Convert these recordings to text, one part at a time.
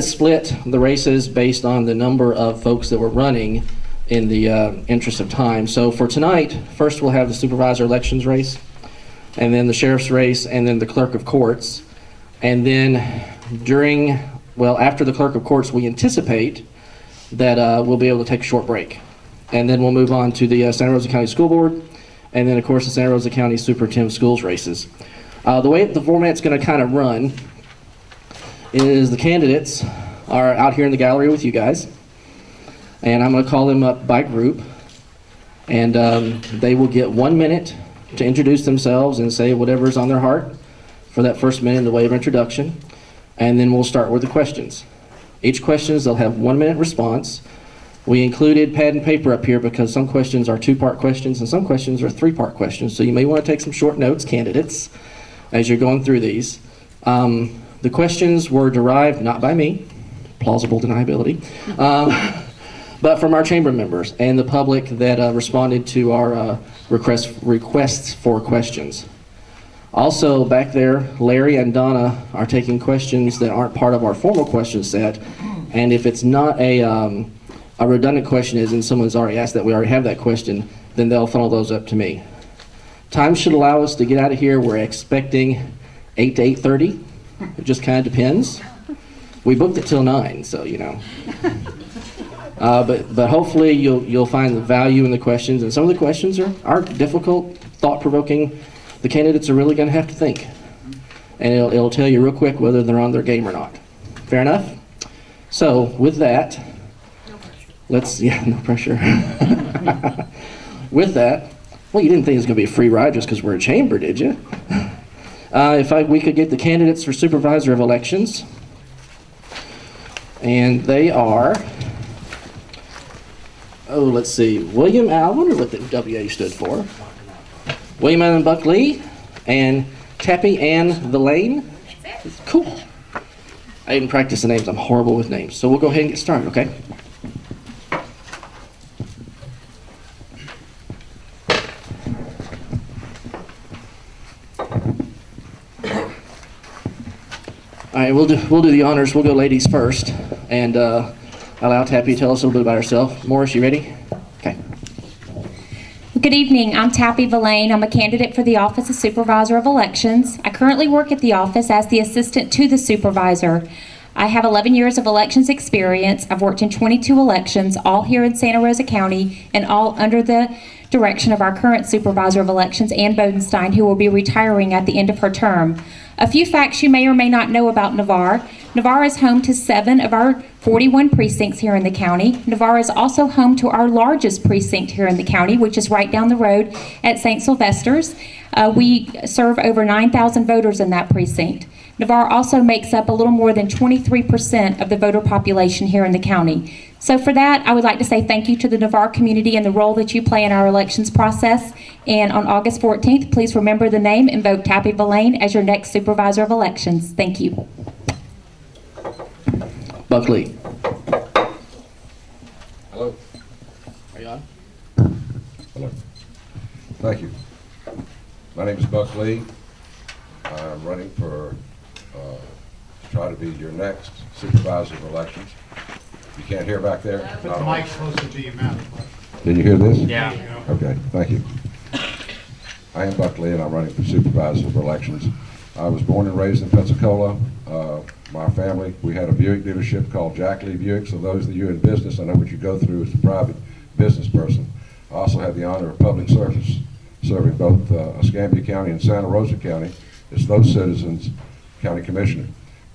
Split the races based on the number of folks that were running in the interest of time. So for tonight, first we'll have the supervisor elections race, and then the sheriff's race, and then the clerk of courts. And then after the clerk of courts, we anticipate that we'll be able to take a short break. And then we'll move on to the Santa Rosa County School Board, and then of course the Santa Rosa County Superintendent of Schools races. The way the format's going to kind of run is the candidates are out here in the gallery with you guys, and I'm going to call them up by group, and they will get 1 minute to introduce themselves and say whatever's on their heart for that first minute in the way of introduction, and then we'll start with the questions. Each questions, they'll have 1 minute response. We included pad and paper up here because some questions are two-part questions and some questions are three-part questions, so you may want to take some short notes, candidates, as you're going through these. The questions were derived not by me, plausible deniability, but from our chamber members and the public that responded to our requests for questions. Also back there, Larry and Donna are taking questions that aren't part of our formal question set, and if it's not a redundant question as in someone's already asked that we already have that question, then they'll funnel those up to me. Time should allow us to get out of here. We're expecting 8 to 8:30. It just kind of depends. We booked it till 9, so you know. But hopefully you'll find the value in the questions, and some of the questions are difficult, thought-provoking. The candidates are really going to have to think, and it'll tell you real quick whether they're on their game or not. Fair enough? So with that, no pressure. With that, well, you didn't think it was going to be a free ride just because we're a chamber, did you? We could get the candidates for supervisor of elections, and they are, let's see, William, I wonder what the WA stood for. William Allen Buckley and Tappy Ann Villain. Cool. I didn't practice the names. I'm horrible with names. So we'll go ahead and get started, okay? All right, we'll do the honors. We'll go ladies first, and allow Tappy to tell us a little bit about herself. Morris, you ready? Okay. Good evening. I'm Tappy Villain. I'm a candidate for the Office of Supervisor of Elections. I currently work at the office as the assistant to the supervisor. I have 11 years of elections experience. I've worked in 22 elections, all here in Santa Rosa County, and all under the direction of our current supervisor of elections, Ann Bodenstein, who will be retiring at the end of her term. A few facts you may or may not know about Navarre. Navarre is home to 7 of our 41 precincts here in the county. Navarre is also home to our largest precinct here in the county, which is right down the road at St. Sylvester's. We serve over 9,000 voters in that precinct. Navarre also makes up a little more than 23% of the voter population here in the county. So for that, I would like to say thank you to the Navarre community and the role that you play in our elections process. And on August 14th, please remember the name and vote Tappy Villain as your next supervisor of elections. Thank you. Buckley. Hello. Are you on? Hello. Thank you. My name is Buck Lee. I'm running to try to be your next supervisor of elections. You can't hear back there? But the mic's supposed to be your mouth. Did you hear this? Yeah. Okay, thank you. I am Buck Lee, and I'm running for supervisor of elections. I was born and raised in Pensacola. My family, we had a Buick dealership called Jack Lee Buick, so those of you in business, I know what you go through as a private business person. I also had the honor of public service, serving both Escambia County and Santa Rosa County as those citizens' county commissioner.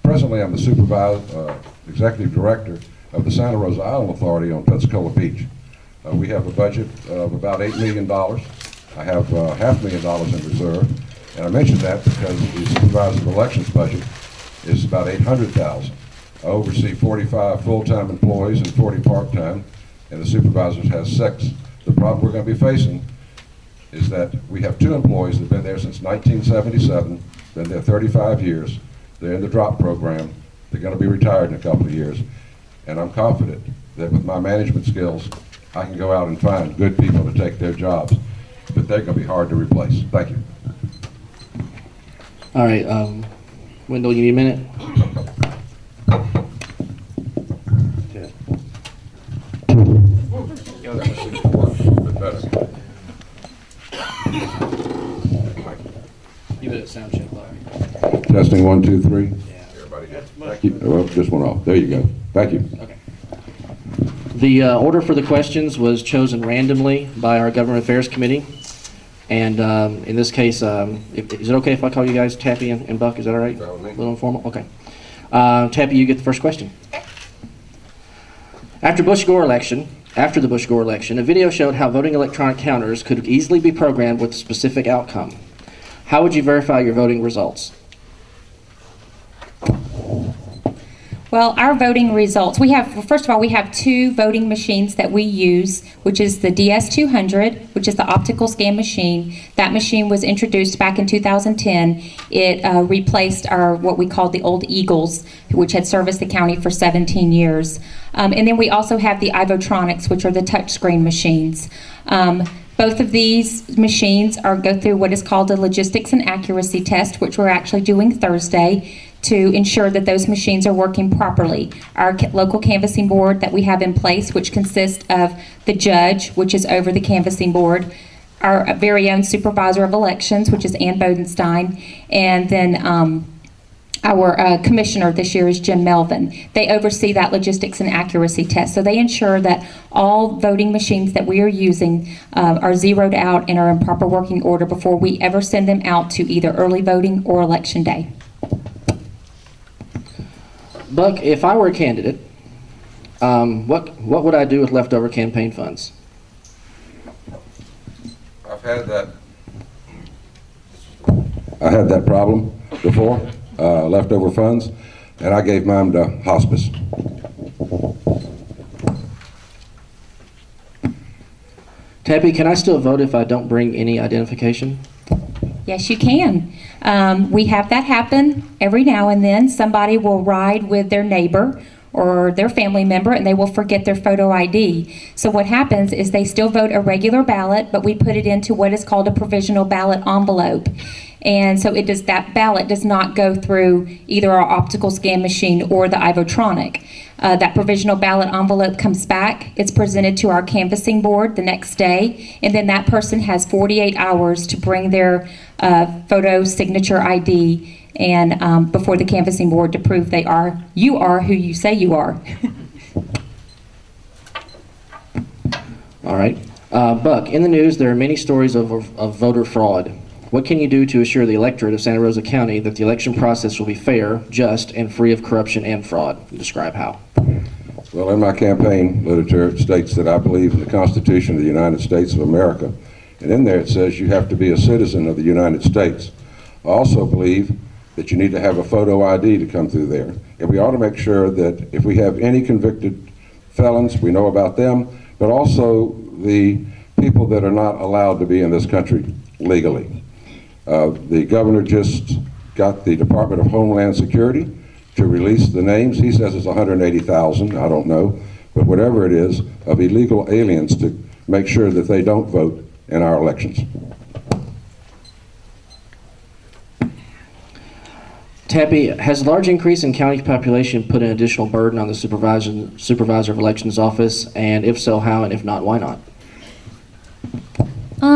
Presently, I'm the executive director of the Santa Rosa Island Authority on Pensacola Beach. We have a budget of about $8 million. I have $500,000 in reserve, and I mention that because the supervisor of elections budget is about $800,000. I oversee 45 full-time employees and 40 part-time, and the supervisor has 6. The problem we're going to be facing is that we have 2 employees that have been there since 1977, been there 35 years. They're in the drop program. They're going to be retired in a couple of years. And I'm confident that with my management skills, I can go out and find good people to take their jobs. But they're going to be hard to replace. Thank you. All right, Wendell, you need a minute? Testing 1, 2, 3. Everybody good? Thank you. Well, just one off. There you go. Thank you. Okay. The order for the questions was chosen randomly by our Government Affairs Committee. And in this case, is it okay if I call you guys Tappy and Buck? Is that all right? A little informal? Okay. Tappy, you get the first question. After the Bush Gore election, a video showed how voting electronic counters could easily be programmed with a specific outcome. How would you verify your voting results? Well, our voting results, first of all, we have 2 voting machines that we use, which is the DS200, which is the optical scan machine. That machine was introduced back in 2010. It replaced what we called the old Eagles, which had serviced the county for 17 years. And then we also have the Ivotronics, which are the touchscreen machines. Both of these machines go through what is called a logistics and accuracy test, which we're actually doing Thursday, to ensure that those machines are working properly. Our local canvassing board that we have in place, which consists of the judge, which is over the canvassing board, our very own supervisor of elections, which is Ann Bodenstein, and then our commissioner this year is Jim Melvin. They oversee that logistics and accuracy test. So they ensure that all voting machines that we are using are zeroed out and are in proper working order before we ever send them out to either early voting or election day. Buck, if I were a candidate, what would I do with leftover campaign funds? I had that problem before, leftover funds, and I gave mine to hospice. Tappy, can I still vote if I don't bring any identification? Yes, you can. We have that happen every now and then. Somebody will ride with their neighbor or their family member and they will forget their photo ID. So what happens is they still vote a regular ballot, but we put it into what is called a provisional ballot envelope. And so that ballot does not go through either our optical scan machine or the Ivotronic. That provisional ballot envelope comes back, it's presented to our canvassing board the next day, and then that person has 48 hours to bring their photo signature ID and before the canvassing board to prove you are who you say you are. All right. Buck, in the news there are many stories of voter fraud. What can you do to assure the electorate of Santa Rosa County that the election process will be fair, just, and free of corruption and fraud? Describe how. Well, in my campaign literature, it states that I believe in the Constitution of the United States of America. And in there it says you have to be a citizen of the United States. I also believe that you need to have a photo ID to come through there. And we ought to make sure that if we have any convicted felons, we know about them, but also the people that are not allowed to be in this country legally. The governor just got the Department of Homeland Security to release the names. He says it's 180,000, I don't know, but whatever it is, of illegal aliens to make sure that they don't vote in our elections. Tappy, has a large increase in county population put an additional burden on the supervisor of elections office? And if so, how? And if not, why not?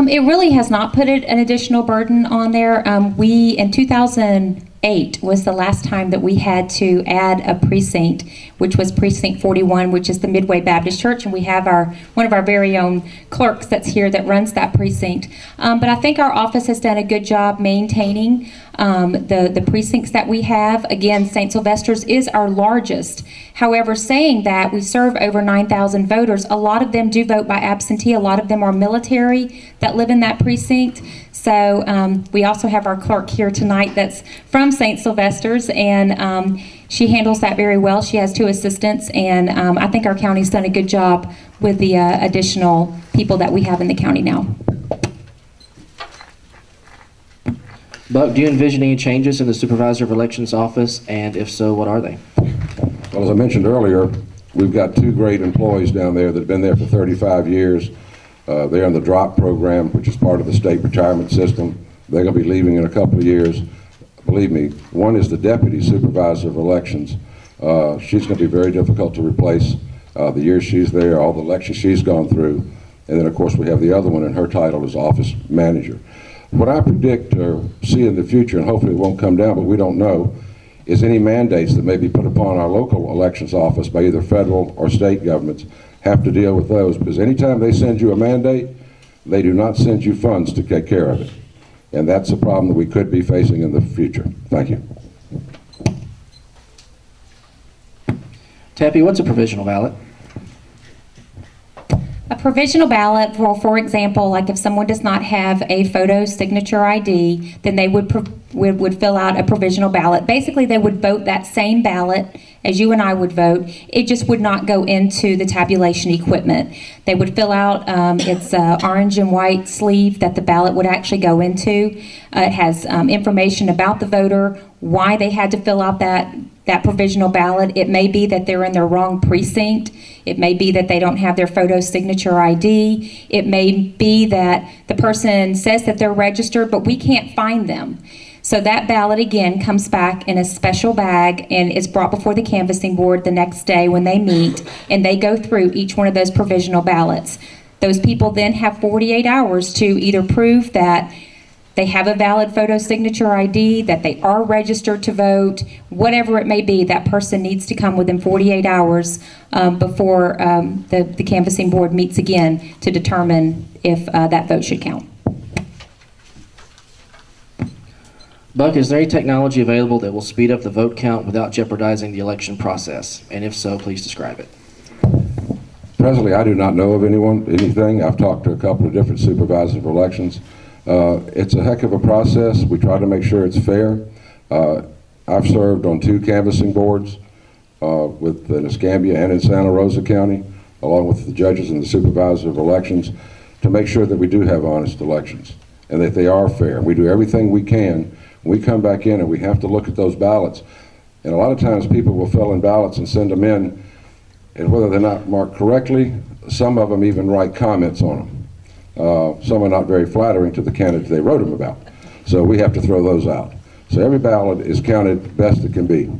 It really has not put an additional burden on there. We, in 2008, was the last time that we had to add a precinct, which was Precinct 41, which is the Midway Baptist Church, and we have one of our very own clerks that's here that runs that precinct. But I think our office has done a good job maintaining the precincts that we have. Again, St. Sylvester's is our largest. However, saying that, we serve over 9,000 voters. A lot of them do vote by absentee. A lot of them are military that live in that precinct. So we also have our clerk here tonight that's from St. Sylvester's, and she handles that very well. She has 2 assistants, and I think our county's done a good job with the additional people that we have in the county now. Buck, do you envision any changes in the supervisor of elections office, and if so, what are they? Well, as I mentioned earlier, we've got 2 great employees down there that have been there for 35 years. They're in the DROP program, which is part of the state retirement system. They're going to be leaving in a couple of years. Believe me, one is the deputy supervisor of elections. She's going to be very difficult to replace. The years she's there, all the elections she's gone through. And then, of course, we have the other one, and her title is office manager. What I predict or see in the future, and hopefully it won't come down, but we don't know, is any mandates that may be put upon our local elections office by either federal or state governments. Have to deal with those, because anytime they send you a mandate, they do not send you funds to take care of it. And that's a problem that we could be facing in the future. Thank you. Tappy, what's a provisional ballot? A provisional ballot, for example, like if someone does not have a photo signature ID, then they would fill out a provisional ballot. Basically, they would vote that same ballot as you and I would vote. It just would not go into the tabulation equipment. They would fill out its orange and white sleeve that the ballot would actually go into. It has information about the voter, why they had to fill out that provisional ballot. It may be that they're in their wrong precinct. It may be that they don't have their photo signature ID. It may be that the person says that they're registered, but we can't find them. So that ballot, again, comes back in a special bag and is brought before the canvassing board the next day when they meet, and they go through each one of those provisional ballots. Those people then have 48 hours to either prove that they have a valid photo signature ID, that they are registered to vote, whatever it may be. That person needs to come within 48 hours before the canvassing board meets again to determine if that vote should count. Buck, is there any technology available that will speed up the vote count without jeopardizing the election process? And if so, please describe it. Presently, I do not know of anything. I've talked to a couple of different supervisors of elections. It's a heck of a process. We try to make sure it's fair. I've served on 2 canvassing boards in Escambia and in Santa Rosa County, along with the judges and the supervisors of elections, to make sure that we do have honest elections and that they are fair. We do everything we can. We come back in and we have to look at those ballots. And a lot of times people will fill in ballots and send them in, and whether they're not marked correctly, some of them even write comments on them. Some are not very flattering to the candidate they wrote them about. So we have to throw those out. So every ballot is counted best it can be.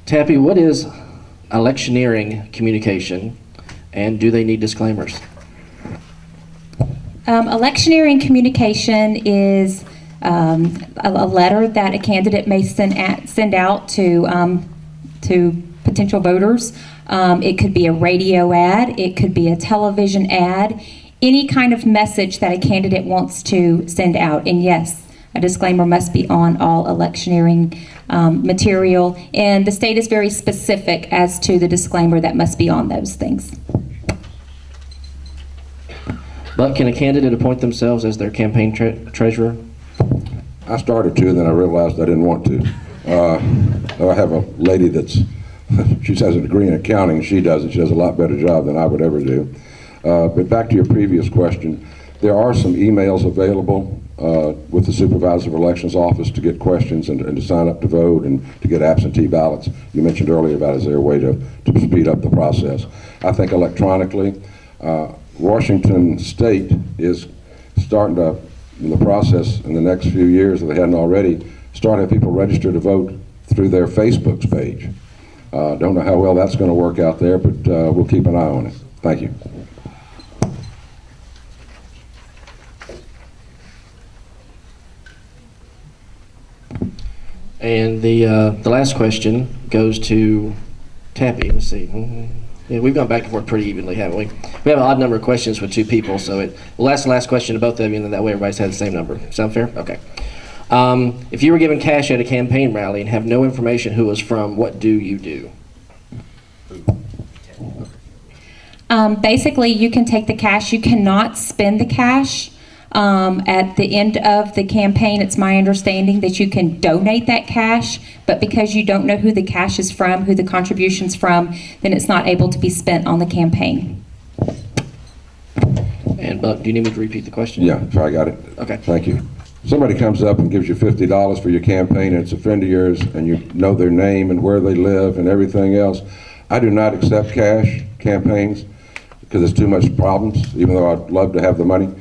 Tappy, what is electioneering communication, and do they need disclaimers? Electioneering communication is a letter that a candidate may send out to potential voters. It could be a radio ad, it could be a television ad, any kind of message that a candidate wants to send out. And yes, a disclaimer must be on all electioneering material, and the state is very specific as to the disclaimer that must be on those things. But can a candidate appoint themselves as their campaign treasurer? I started to, and then I realized I didn't want to. I have a lady she has a degree in accounting. She does it. She does a lot better job than I would ever do. But back to your previous question, there are some emails available with the Supervisor of Elections office to get questions and to sign up to vote and to get absentee ballots. You mentioned earlier about is there a way to speed up the process. I think electronically, Washington State is starting to, in the process in the next few years, if they hadn't already, start having people register to vote through their Facebook's page. Don't know how well that's going to work out there, but we'll keep an eye on it. Thank you. And the last question goes to Tappy. Let's see. Yeah, we've gone back and forth pretty evenly, haven't we? We have an odd number of questions with 2 people, so we'll ask the last question to both of you, and then that way everybody's had the same number. Sound fair? Okay. If you were given cash at a campaign rally and have no information who it was from, what do you do? Basically, you can take the cash. You cannot spend the cash. At the end of the campaign, it's my understanding that you can donate that cash, but because you don't know who the cash is from, who the contribution's from, then it's not able to be spent on the campaign. And Buck, do you need me to repeat the question? Yeah, so I got it. Okay. Thank you. Somebody comes up and gives you $50 for your campaign, and it's a friend of yours, and you know their name and where they live and everything else. I do not accept cash campaigns because it's too much problems, even though I'd love to have the money.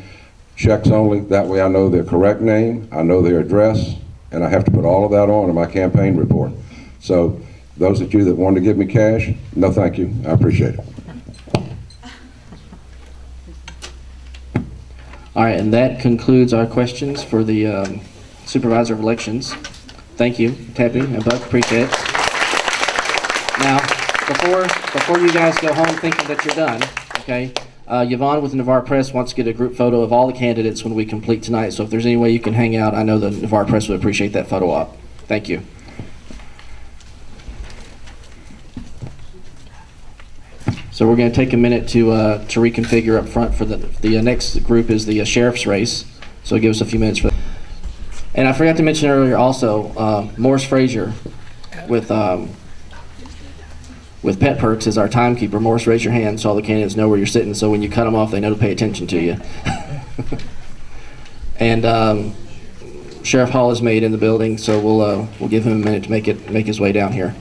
Checks only, that way I know their correct name, I know their address, and I have to put all of that on in my campaign report. So those of you that want to give me cash, no thank you, I appreciate it. All right, and that concludes our questions for the Supervisor of Elections. Thank you, Tappy and Buck, appreciate it. Now, before you guys go home thinking that you're done, okay, Yvonne with the Navarre Press wants to get a group photo of all the candidates when we complete tonight, so if there's any way you can hang out, I know the Navarre Press would appreciate that photo op. Thank you. So we're going to take a minute to reconfigure up front for the next group is the sheriff's race, so give us a few minutes for that. And I forgot to mention earlier also, Morris Frazier with Pet Perks is our timekeeper. Morris, raise your hand so all the candidates know where you're sitting, so when you cut them off, they know to pay attention to you. And Sheriff Hall is made in the building, so we'll give him a minute to make his way down here.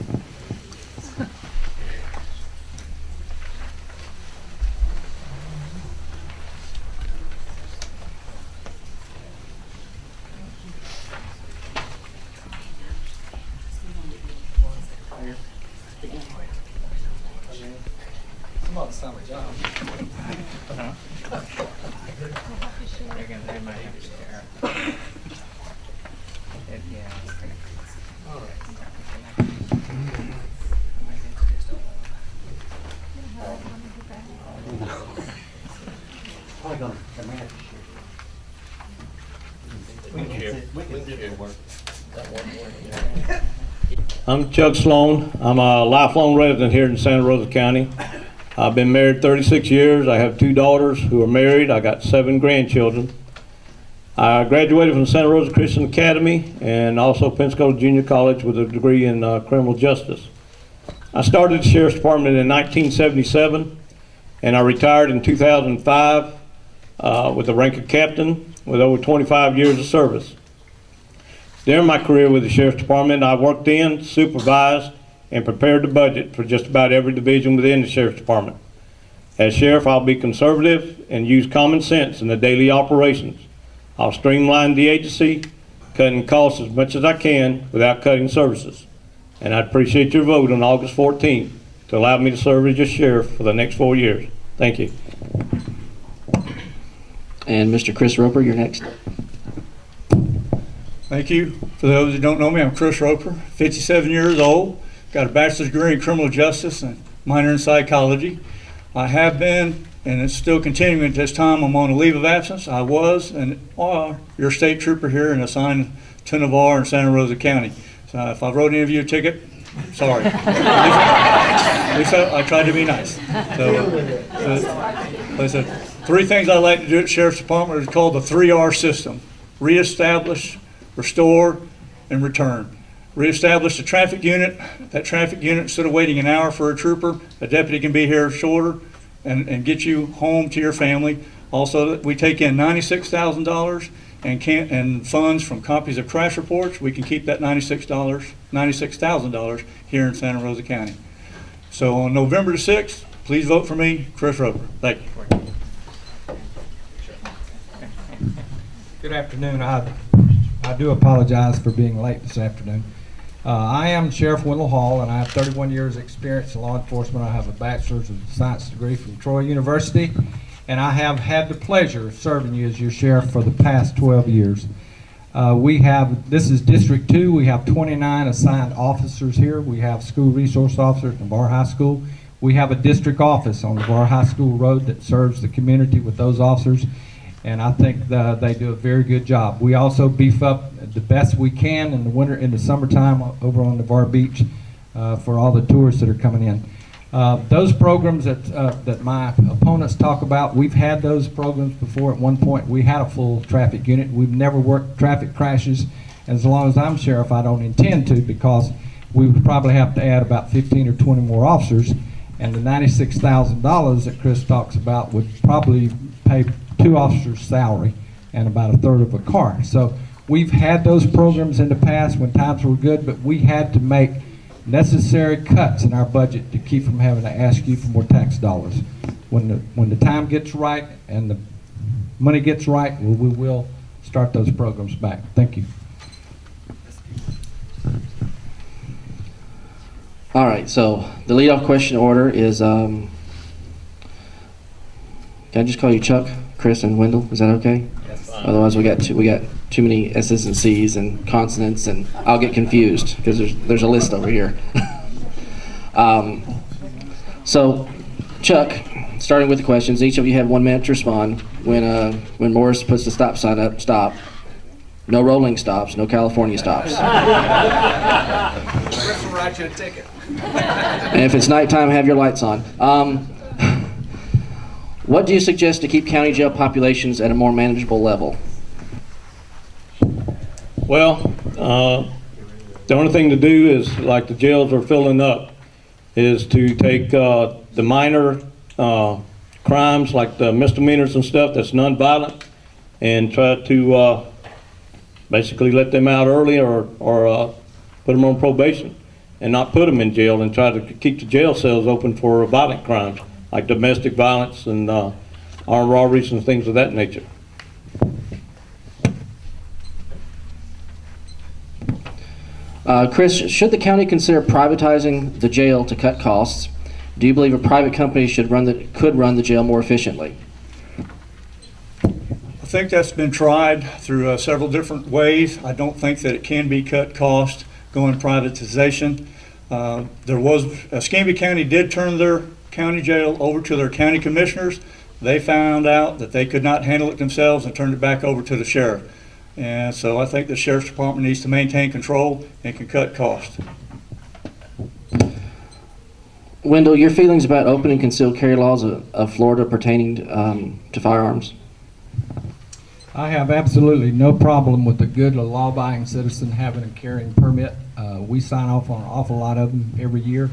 I'm Chuck Sloan. I'm a lifelong resident here in Santa Rosa County. I've been married 36 years. I have 2 daughters who are married. I got 7 grandchildren. I graduated from Santa Rosa Christian Academy and also Pensacola Junior College with a degree in criminal justice. I started the Sheriff's Department in 1977 and I retired in 2005 with the rank of captain with over 25 years of service. During my career with the Sheriff's Department, I worked in, supervised, and prepared the budget for just about every division within the Sheriff's Department. As Sheriff, I'll be conservative and use common sense in the daily operations. I'll streamline the agency, cutting costs as much as I can without cutting services. And I'd appreciate your vote on August 14th to allow me to serve as your Sheriff for the next 4 years. Thank you. And Mr. Chris Roper, you're next. Thank you. For those who don't know me, I'm Chris Roper, 57 years old, got a bachelor's degree in criminal justice and minor in psychology. I have been, and it's still continuing at this time, I'm on a leave of absence. I was and are your state trooper here and assigned to Navarre in Santa Rosa County. So if I wrote any of you a ticket, sorry. At least I tried to be nice. So, so 3 things I like to do at Sheriff's Department is called the 3R system. Reestablish, restore, and return. Reestablish the traffic unit. That traffic unit, instead of waiting an hour for a trooper, a deputy can be here shorter and get you home to your family. Also, we take in $96,000 and funds from copies of crash reports. We can keep that $96,000 here in Santa Rosa County. So on November the 6th, please vote for me, Chris Roper. Thank you. Good afternoon. I do apologize for being late this afternoon. I am Sheriff Wendell Hall, and I have 31 years experience in law enforcement. I have a bachelor's of science degree from Troy University, and I have had the pleasure of serving you as your sheriff for the past 12 years. This is District 2. We have 29 assigned officers here. We have school resource officers at Navarre High School. We have a district office on Navarre High School Road that serves the community with those officers. And I think they do a very good job. We also beef up the best we can in the winter, in the summertime over on Navarre Beach for all the tourists that are coming in. Those programs that my opponents talk about, we've had those programs before. At one point, we had a full traffic unit. We've never worked traffic crashes. As long as I'm sheriff, I don't intend to, because we would probably have to add about 15 or 20 more officers. And the $96,000 that Chris talks about would probably pay 2 officers' salary and about 1/3 of a car. So we've had those programs in the past when times were good, but we had to make necessary cuts in our budget to keep from having to ask you for more tax dollars. When the time gets right and the money gets right, we will start those programs back. Thank you. All right, so the leadoff question order is, can I just call you Chuck Chris and Wendell? Is that okay? Yes. Otherwise, we got too many S's and C's and consonants, and I'll get confused because there's a list over here. So, Chuck, starting with the questions, each of you have 1 minute to respond. When Morris puts the stop sign up, stop. No rolling stops, no California stops. Chris will write you a ticket. And if it's nighttime, have your lights on. What do you suggest to keep county jail populations at a more manageable level? Well, the only thing to do is, like the jails are filling up, is to take the minor crimes, like the misdemeanors and stuff that's nonviolent, and try to basically let them out early, or put them on probation and not put them in jail, and try to keep the jail cells open for violent crimes like domestic violence and armed robberies and things of that nature. Chris, should the county consider privatizing the jail to cut costs? Do you believe a private company could run the jail more efficiently? I think that's been tried through several different ways. I don't think that it can be cut cost going privatization. Escambia County did turn their county jail over to their county commissioners. They found out that they could not handle it themselves and turned it back over to the sheriff. And so I think the sheriff's department needs to maintain control and can cut costs. Wendell, your feelings about open and concealed carry laws of Florida pertaining to firearms? I have absolutely no problem with a good law-abiding citizen having a carrying permit. We sign off on an awful lot of them every year.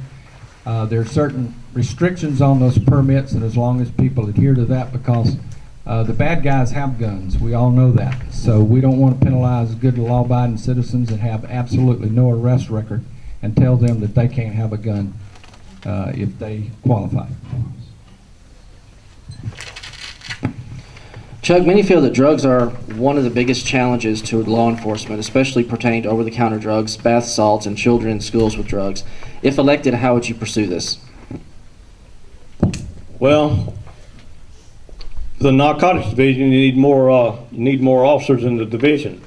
There are certain restrictions on those permits, and as long as people adhere to that, because the bad guys have guns. We all know that. So we don't want to penalize good law-abiding citizens that have absolutely no arrest record and tell them that they can't have a gun if they qualify. Chuck, many feel that drugs are one of the biggest challenges to law enforcement, especially pertaining to over-the-counter drugs, bath salts, and children in schools with drugs. If elected, how would you pursue this? Well, the narcotics division, you need more officers in the division.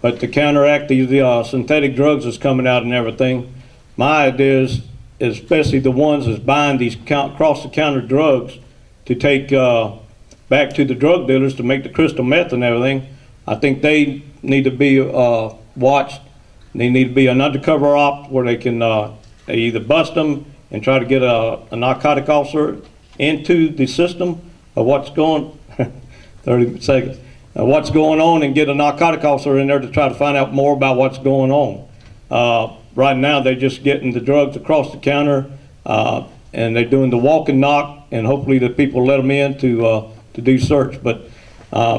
But to counteract these synthetic drugs that's coming out and everything, my idea is, especially the ones that's buying these cross-the-counter drugs, to take back to the drug dealers to make the crystal meth and everything. I think they need to be watched. They need to be an undercover op where they can they either bust them and try to get a narcotic officer into the system of what's going 30 seconds. What's going on, and get a narcotic officer in there to try to find out more about what's going on. Right now they're just getting the drugs across the counter, and they're doing the walk and knock, and hopefully the people let them in to do search. But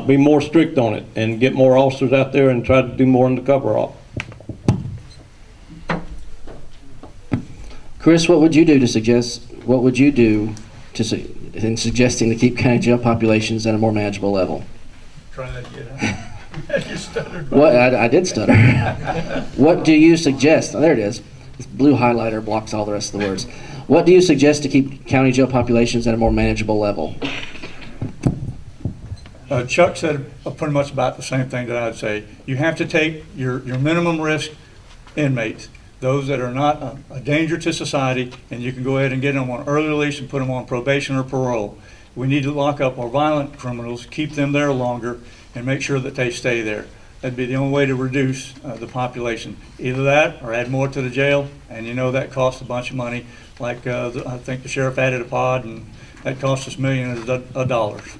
be more strict on it and get more officers out there and try to do more undercover op. Chris, what would you do to suggest? What would you do in suggesting to keep county jail populations at a more manageable level? Try that again. You stuttered. What I did stutter. What do you suggest? Oh, there it is. This blue highlighter blocks all the rest of the words. What do you suggest to keep county jail populations at a more manageable level? Chuck said pretty much about the same thing that I'd say. You have to take your minimum risk inmates, those that are not a danger to society, and you can go ahead and get them on early release and put them on probation or parole. We need to lock up our violent criminals, keep them there longer, and make sure that they stay there. That'd be the only way to reduce the population. Either that or add more to the jail, and you know that costs a bunch of money. Like I think the sheriff added a pod, and that cost us millions of dollars.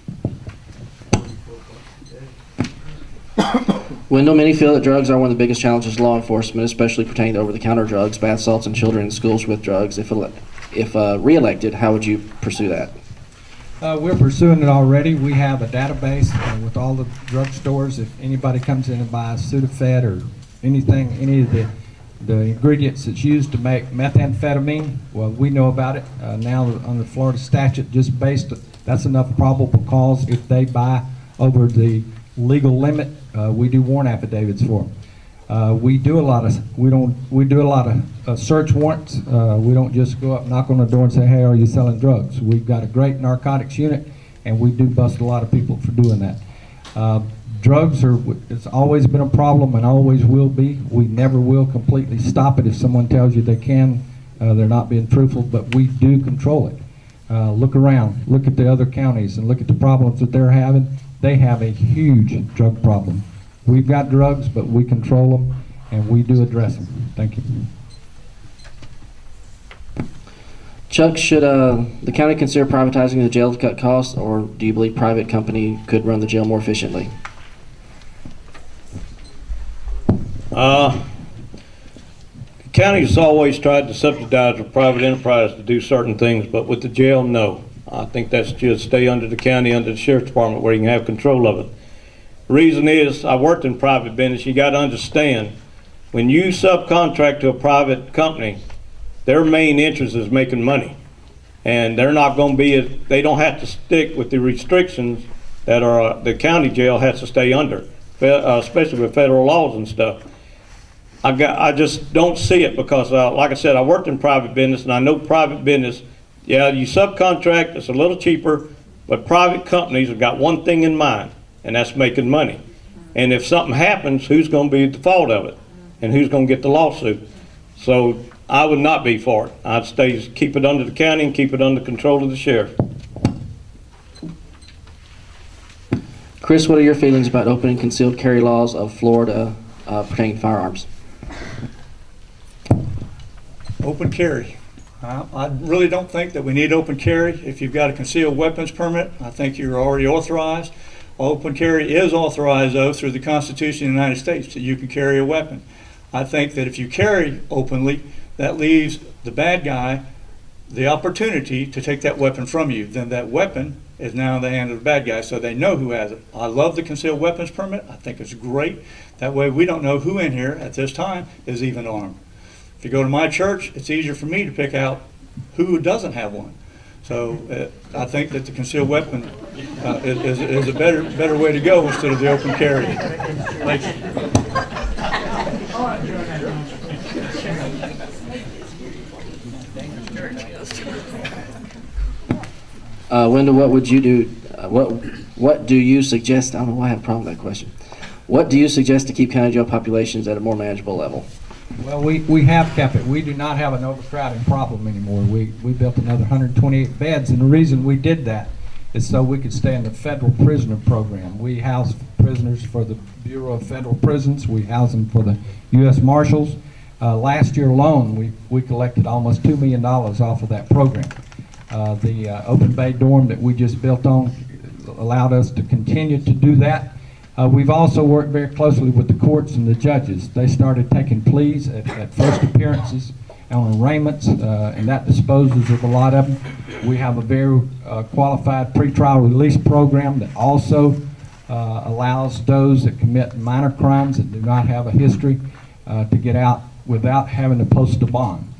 Wendell, many feel that drugs are one of the biggest challenges to law enforcement, especially pertaining to over-the-counter drugs, bath salts, and children in schools with drugs. If re-elected, how would you pursue that? We're pursuing it already. We have a database with all the drugstores. If anybody comes in and buys Sudafed or anything, any of the ingredients that's used to make methamphetamine, well, we know about it. Now on the Florida statute, just based, that's enough probable cause if they buy over the legal limit. We do warrant affidavits for them. We do a lot of search warrants. We don't just go up, knock on the door, and say, "Hey, are you selling drugs?" We've got a great narcotics unit, and we do bust a lot of people for doing that. Drugs it's always been a problem and always will be. We never will completely stop it. If someone tells you they can, they're not being truthful, but we do control it. Look around, look at the other counties and look at the problems that they're having. They have a huge drug problem. We've got drugs, but we control them and we do address them. Thank you. Chuck, should the county consider privatizing the jail to cut costs, or do you believe private company could run the jail more efficiently? The county's always tried to subsidize a private enterprise to do certain things, but with the jail, no. I think that should stay under the county, under the sheriff's department, where you can have control of it. The reason is, I worked in private business. You got to understand, when you subcontract to a private company, their main interest is making money, and they're not going to be. They don't have to stick with the restrictions that are the county jail has to stay under, especially with federal laws and stuff. I just don't see it because, like I said, I worked in private business, and I know private business. Yeah, you subcontract, it's a little cheaper, but private companies have got one thing in mind, and that's making money. And if something happens, who's going to be at the fault of it, and who's going to get the lawsuit? So I would not be for it. I'd keep it under the county and keep it under control of the sheriff. Chris, what are your feelings about opening concealed carry laws of Florida pertaining to firearms? Open carry. I really don't think that we need open carry. If you've got a concealed weapons permit, I think you're already authorized. Open carry is authorized, though, through the Constitution of the United States, that you can carry a weapon. I think that if you carry openly, that leaves the bad guy the opportunity to take that weapon from you. Then that weapon is now in the hand of the bad guy, so they know who has it. I love the concealed weapons permit. I think it's great. That way we don't know who in here at this time is even armed. If you go to my church, it's easier for me to pick out who doesn't have one. So I think that the concealed weapon is a better way to go instead of the open carry. Wendell, what would you do? What do you suggest? I don't know why I have a problem with that question. What do you suggest to keep county jail populations at a more manageable level? Well, we have kept it. We do not have an overcrowding problem anymore. We built another 128 beds, and the reason we did that is so we could stay in the federal prisoner program. We house prisoners for the Bureau of Federal Prisons. We house them for the U.S. Marshals. Last year alone, we collected almost $2 million off of that program. The open bay dorm that we just built on allowed us to continue to do that. We've also worked very closely with the courts and the judges. They started taking pleas at first appearances on arraignments, and that disposes of a lot of them. We have a very qualified pretrial release program that also allows those that commit minor crimes that do not have a history to get out without having to post a bond.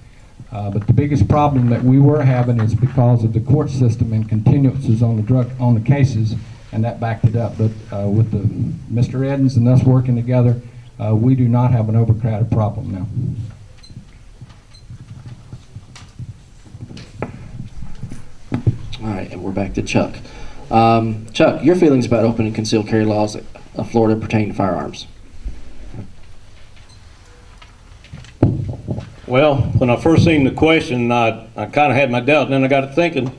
But the biggest problem that we were having is because of the court system and continuances on the cases, and that backed it up. But with Mr. Edens and us working together, we do not have an overcrowded problem now. All right, and we're back to Chuck. Chuck, your feelings about open and concealed carry laws of Florida pertaining to firearms? Well, when I first seen the question, I kind of had my doubt, and then I got to thinking,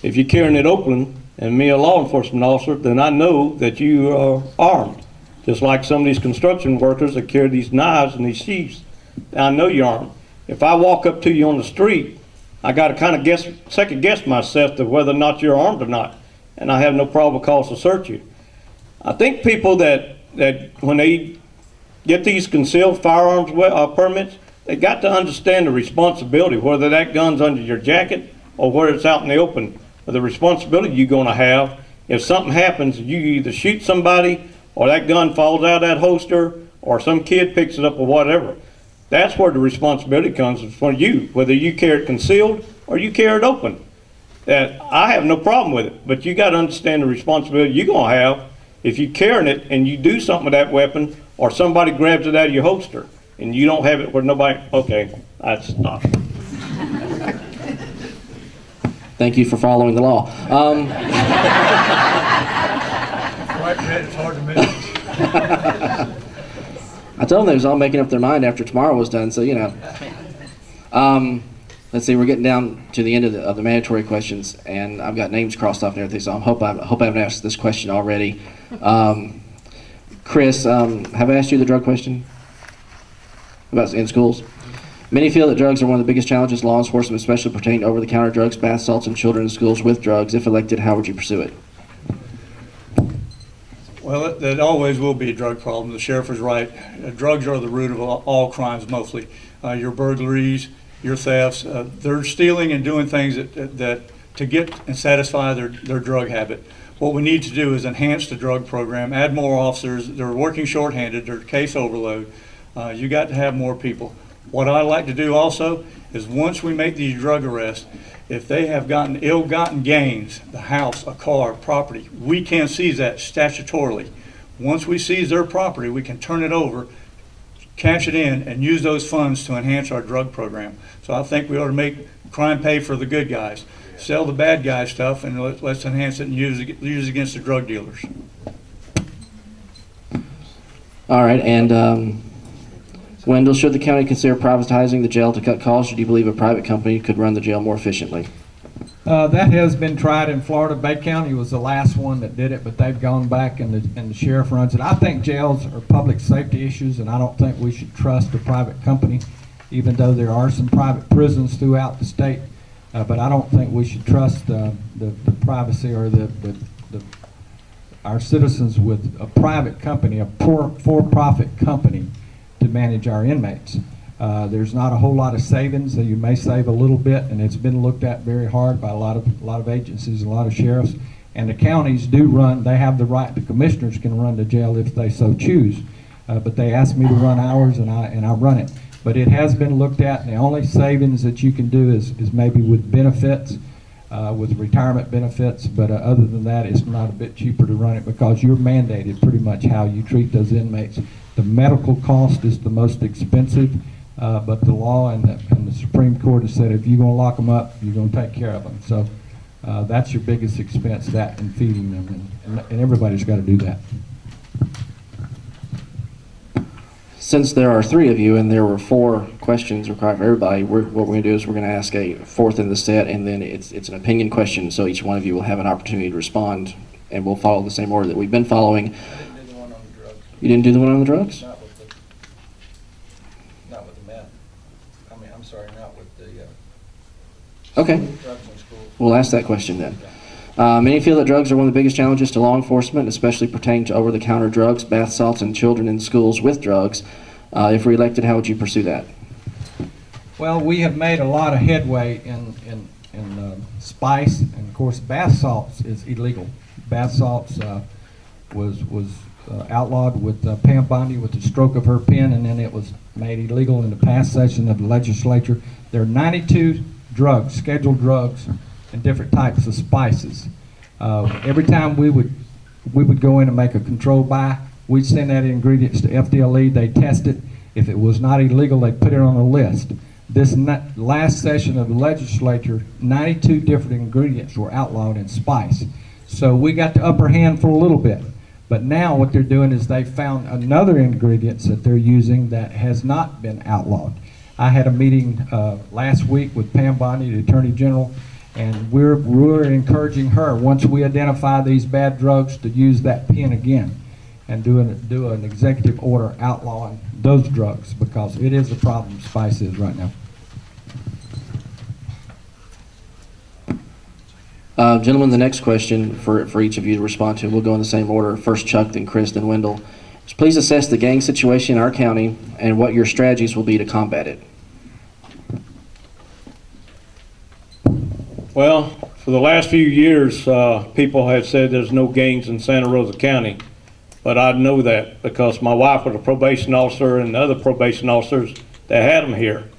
if you're carrying it open, and me a law enforcement officer, then I know that you are armed. Just like some of these construction workers that carry these knives and these sheaths, I know you're armed. If I walk up to you on the street, I got to kind of second guess myself to whether or not you're armed or not, and I have no probable cause to search you. I think people that when they get these concealed firearms permits, they got to understand the responsibility, whether that gun's under your jacket or whether it's out in the open. The responsibility you're going to have if something happens, you either shoot somebody or that gun falls out of that holster or some kid picks it up or whatever. That's where the responsibility comes for you, whether you carry it concealed or you carry it open. That I have no problem with it, but you got to understand the responsibility you're going to have if you're carrying it and you do something with that weapon or somebody grabs it out of your holster and you don't have it where nobody, okay, that's not. Thank you for following the law. Right, Brett, it's hard to miss. I told them they was all making up their mind after tomorrow was done, so you know. Let's see, we're getting down to the end of the mandatory questions, and I've got names crossed off and everything, so I hope I haven't asked this question already. Chris, have I asked you the drug question about in schools? Many feel that drugs are one of the biggest challenges law enforcement, especially pertaining to over-the-counter drugs, bath salts, and children in schools with drugs. If elected, how would you pursue it? Well, that always will be a drug problem. The sheriff is right. Drugs are the root of all crimes, mostly. Your burglaries, your thefts, they're stealing and doing things that to get and satisfy their drug habit. What we need to do is enhance the drug program, add more officers. They're working shorthanded, they're case overload. You got to have more people. What I like to do also is once we make these drug arrests, if they have gotten ill-gotten gains, the house, a car, property, we can seize that statutorily. Once we seize their property, we can turn it over, cash it in, and use those funds to enhance our drug program. So I think we ought to make crime pay for the good guys. Sell the bad guy stuff, and let's enhance it and use it against the drug dealers. All right, and Wendell, should the county consider privatizing the jail to cut costs, or do you believe a private company could run the jail more efficiently? That has been tried in Florida. Bay County was the last one that did it, but they've gone back and the sheriff runs it. I think jails are public safety issues, and I don't think we should trust a private company, even though there are some private prisons throughout the state. But I don't think we should trust the privacy or our citizens with a private company, a for-profit company, to manage our inmates. There's not a whole lot of savings. You may save a little bit, and it's been looked at very hard by a lot of agencies, a lot of sheriffs, and the counties do run. They have the right. The commissioners can run the jail if they so choose, but they ask me to run ours, and I run it. But it has been looked at, and the only savings that you can do is maybe with benefits, with retirement benefits. But other than that, it's not a bit cheaper to run it because you're mandated pretty much how you treat those inmates. The medical cost is the most expensive, but the law and the Supreme Court has said if you're going to lock them up, you're going to take care of them. So that's your biggest expense, that and feeding them, and everybody's got to do that. Since there are 3 of you and there were 4 questions required for everybody, what we're going to do is we're going to ask a 4th in the set, and then it's an opinion question, so each one of you will have an opportunity to respond, and we'll follow the same order that we've been following. You didn't do the one on the drugs? Not with the meth. I mean, I'm sorry, not with the Okay. drugs in schools. We'll ask that question then. Many feel that drugs are one of the biggest challenges to law enforcement, especially pertaining to over-the-counter drugs, bath salts, and children in schools with drugs. If reelected, how would you pursue that? Well, we have made a lot of headway in spice, and of course, bath salts is illegal. Bath salts was outlawed with Pam Bondi with the stroke of her pen, and then it was made illegal in the past session of the legislature. There are 92 drugs, scheduled drugs, and different types of spices. Every time we would go in and make a control buy, we'd send that ingredients to FDLE. They test it. If it was not illegal, they put it on a list. This last session of the legislature, 92 different ingredients were outlawed in spice. So we got the upper hand for a little bit. But now what they're doing is they found another ingredients that they're using that has not been outlawed. I had a meeting last week with Pam Bondi, the Attorney General, and we're encouraging her, once we identify these bad drugs, to use that pen again and do an executive order outlawing those drugs, because it is a problem, spice is right now. Gentlemen, the next question for each of you to respond to, we'll go in the same order. First Chuck, then Chris, then Wendell. Please assess the gang situation in our county and what your strategies will be to combat it. Well, for the last few years, people have said there's no gangs in Santa Rosa County, but I know that because my wife was a probation officer and the other probation officers that had them here.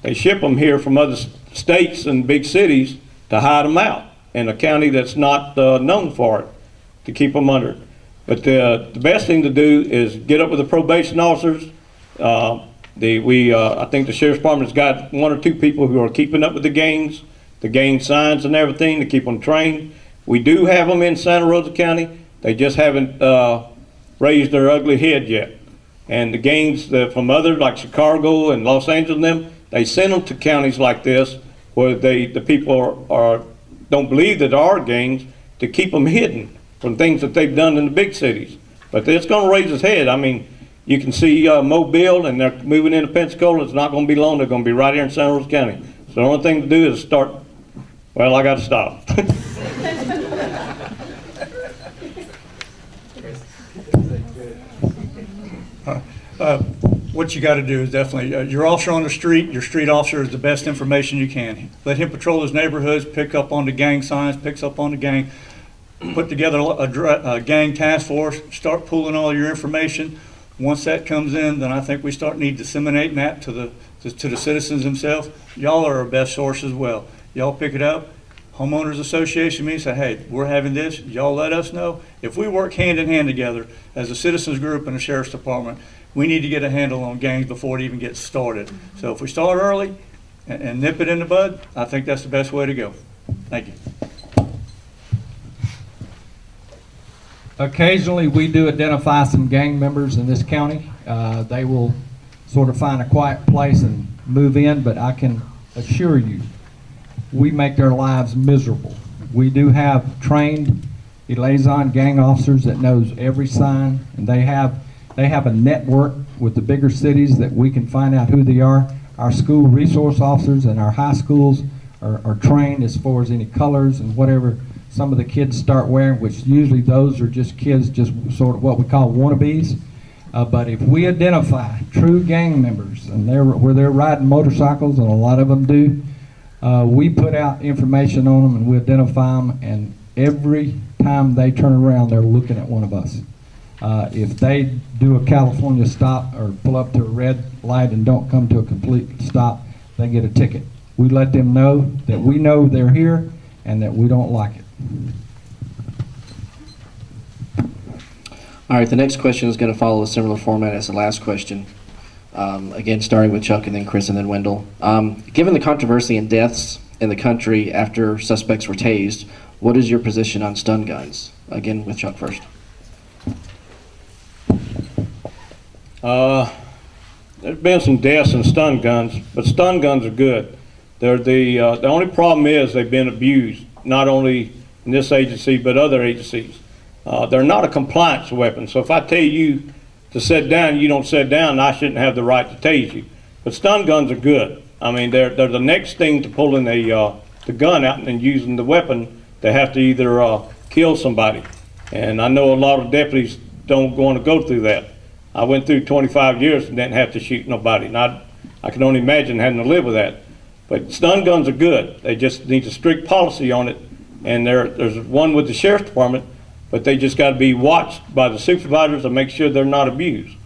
They ship them here from other states and big cities to hide them out in a county that's not known for it, to keep them under it. But the best thing to do is get up with the probation officers. I think the Sheriff's Department's got 1 or 2 people who are keeping up with the gangs. the gang signs and everything to keep them trained. We do have them in Santa Rosa County. They just haven't raised their ugly head yet. And the gangs from others like Chicago and Los Angeles and them, they send them to counties like this where the people don't believe that there are gangs, to keep them hidden from things that they've done in the big cities. But it's going to raise its head. I mean, you can see Mobile, and they're moving into Pensacola. It's not going to be long. They're going to be right here in Santa Rosa County. So the only thing to do is start. Well, I got to stop. What you got to do is definitely, your officer on the street, your street officer is the best information you can. Let him patrol his neighborhoods, pick up on the gang signs, picks up on the gang, put together a gang task force, start pooling all your information. Once that comes in, then I think we need disseminating that to the citizens themselves. Y'all are our best source as well. Y'all pick it up. Homeowners Association means say, hey, we're having this. Y'all let us know. If we work hand in hand together as a citizens group and a sheriff's department, we need to get a handle on gangs before it even gets started. So if we start early and nip it in the bud, I think that's the best way to go. Thank you. Occasionally, we do identify some gang members in this county. They will sort of find a quiet place and move in, but I can assure you, we make their lives miserable. We do have trained liaison gang officers that knows every sign, and they have a network with the bigger cities that we can find out who they are. Our school resource officers and our high schools are trained as far as any colors and whatever some of the kids start wearing, which usually those are just kids, just sort of what we call wannabes. But if we identify true gang members, and where they're riding motorcycles, and a lot of them do, we put out information on them and we identify them, and every time they turn around, they're looking at one of us. If they do a California stop or pull up to a red light and don't come to a complete stop, they get a ticket. We let them know that we know they're here and that we don't like it. All right, the next question is going to follow a similar format as the last question. Again, starting with Chuck and then Chris and then Wendell. Given the controversy and deaths in the country after suspects were tased, what is your position on stun guns? Again, with Chuck first. There's been some deaths in stun guns, but stun guns are good. They're the only problem is they've been abused, not only in this agency but other agencies. They're not a compliance weapon, so if I tell you to sit down, you don't sit down, I shouldn't have the right to tase you. But stun guns are good. I mean, they're the next thing to pulling the gun out and using the weapon to have to either kill somebody. And I know a lot of deputies don't want to go through that. I went through 25 years and didn't have to shoot nobody. And I can only imagine having to live with that. But stun guns are good. They just need a strict policy on it. And there's one with the sheriff's department, but they just got to be watched by the supervisors to make sure they're not abused.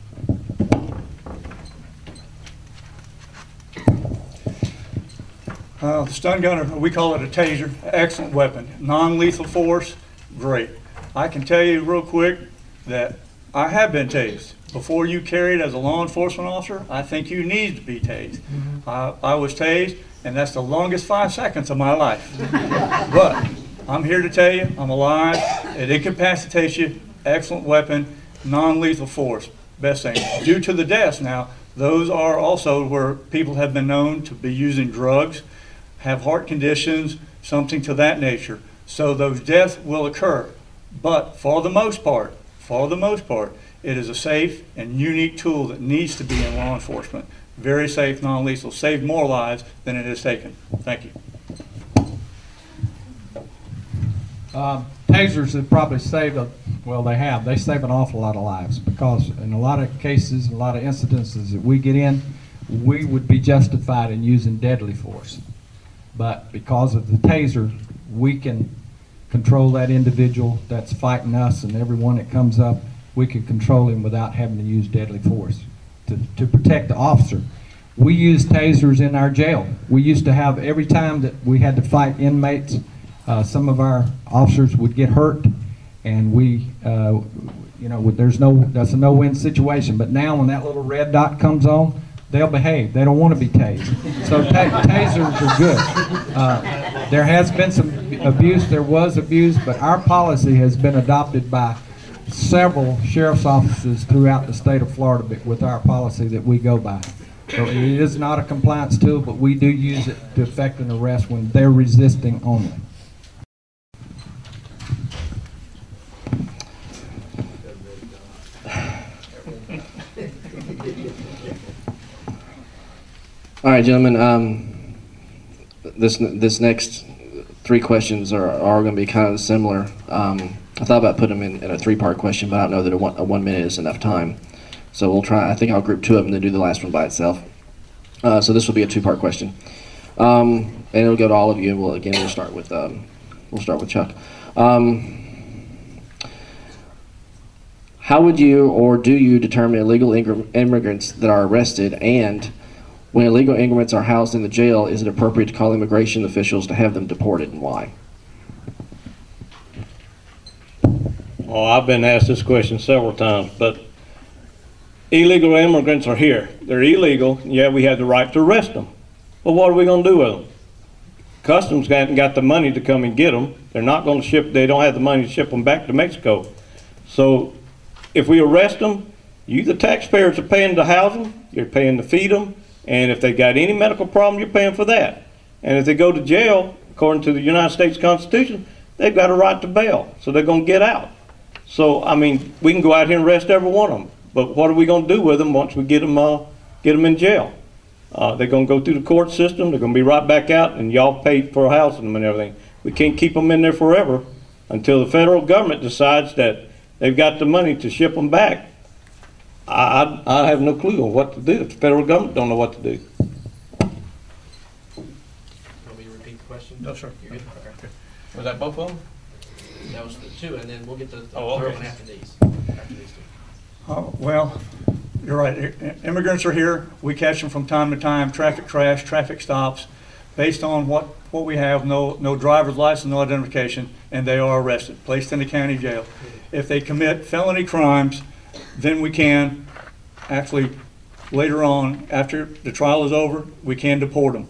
The stun gun, we call it a taser, excellent weapon. Non-lethal force, great. I can tell you real quick that I have been tased. Before you carry it as a law enforcement officer, I think you need to be tased. I was tased, and that's the longest 5 seconds of my life. But I'm here to tell you, I'm alive. It incapacitates you. Excellent weapon, non-lethal force, best thing. Due to the deaths now, those are also where people have been known to be using drugs, have heart conditions, something to that nature. So those deaths will occur. But for the most part, it is a safe and unique tool that needs to be in law enforcement. Very safe, non-lethal, saved more lives than it has taken. Thank you. Tasers have probably saved, they save an awful lot of lives, because in a lot of cases, a lot of incidences that we get in, we would be justified in using deadly force. But because of the taser, we can control that individual that's fighting us, and everyone that comes up, we can control him without having to use deadly force to protect the officer. We use tasers in our jail. We used to have, every time that we had to fight inmates, some of our officers would get hurt, and we, that's a no-win situation. But now when that little red dot comes on, they'll behave. They don't want to be tased. So tasers are good. There has been some abuse, there was abuse, but our policy has been adopted by several sheriff's offices throughout the state of Florida with our policy that we go by. So it is not a compliance tool, but we do use it to effect an arrest when they're resisting only. All right, gentlemen. This next three questions are going to be kind of similar. I thought about putting them in a three-part question, but I don't know that a 1 minute is enough time. So we'll try. I think I'll group two of them and then do the last one by itself. So this will be a two-part question, and it'll go to all of you. And we'll start with Chuck. How would you or do you determine illegal immigrants that are arrested, and when illegal immigrants are housed in the jail, is it appropriate to call immigration officials to have them deported, and why? Oh, I've been asked this question several times, but illegal immigrants are here. They're illegal, yeah, we have the right to arrest them. Well, what are we going to do with them? Customs hasn't got the money to come and get them. They're not going to ship, they don't have the money to ship them back to Mexico. So if we arrest them, you, the taxpayers, are paying to house them, you're paying to feed them, and if they got any medical problem, you're paying for that. And if they go to jail, according to the United States Constitution, they've got a right to bail, so they're going to get out. So, I mean, we can go out here and arrest every one of them, but what are we going to do with them once we get them in jail? They're going to go through the court system, they're going to be right back out, and y'all pay for housing them and everything. We can't keep them in there forever until the federal government decides that they've got the money to ship them back. I have no clue on what to do if the federal government don't know what to do. Want me to repeat the question? No, sir. You're good? Okay. Was that both of them? That was the two, and then we'll get to the Oh, third okay. one after these. Well, you're right. Immigrants are here. We catch them from time to time. Traffic crash, traffic stops, based on what we have. No driver's license, no identification, and they are arrested, placed in the county jail. If they commit felony crimes, then we can actually later on, after the trial is over, we can deport them.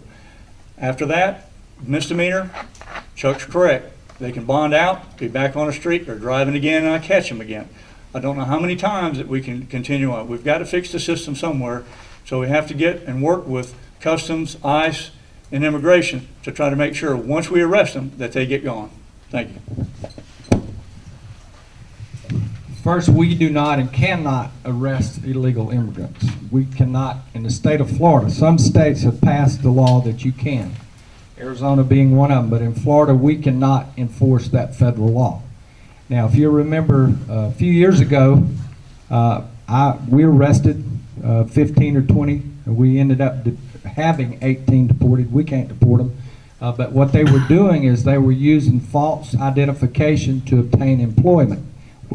After that, misdemeanor. Chuck's correct. They can bond out, be back on the street, they're driving again, and I catch them again. I don't know how many times that we can continue on. We've got to fix the system somewhere, so we have to get and work with Customs, ICE, and Immigration to try to make sure once we arrest them that they get gone. Thank you. First, we do not and cannot arrest illegal immigrants. We cannot, in the state of Florida, some states have passed the law that you can. Arizona being one of them, but in Florida we cannot enforce that federal law. Now, if you remember a few years ago, we arrested 15 or 20. We ended up having 18 deported. We can't deport them. But what they were doing is they were using false identification to obtain employment.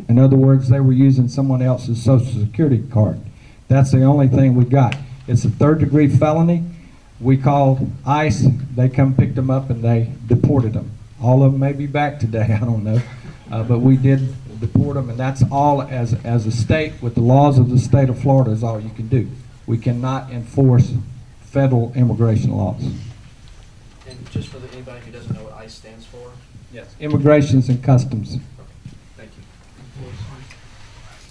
In other words, they were using someone else's Social Security card. That's the only thing we got. It's a third-degree felony. We called ICE, they come picked them up and they deported them. All of them may be back today, I don't know. But we did deport them, and that's all as a state, with the laws of the state of Florida, is all you can do. We cannot enforce federal immigration laws. And just for anybody who doesn't know what ICE stands for? Yes. Immigrations and Customs. Thank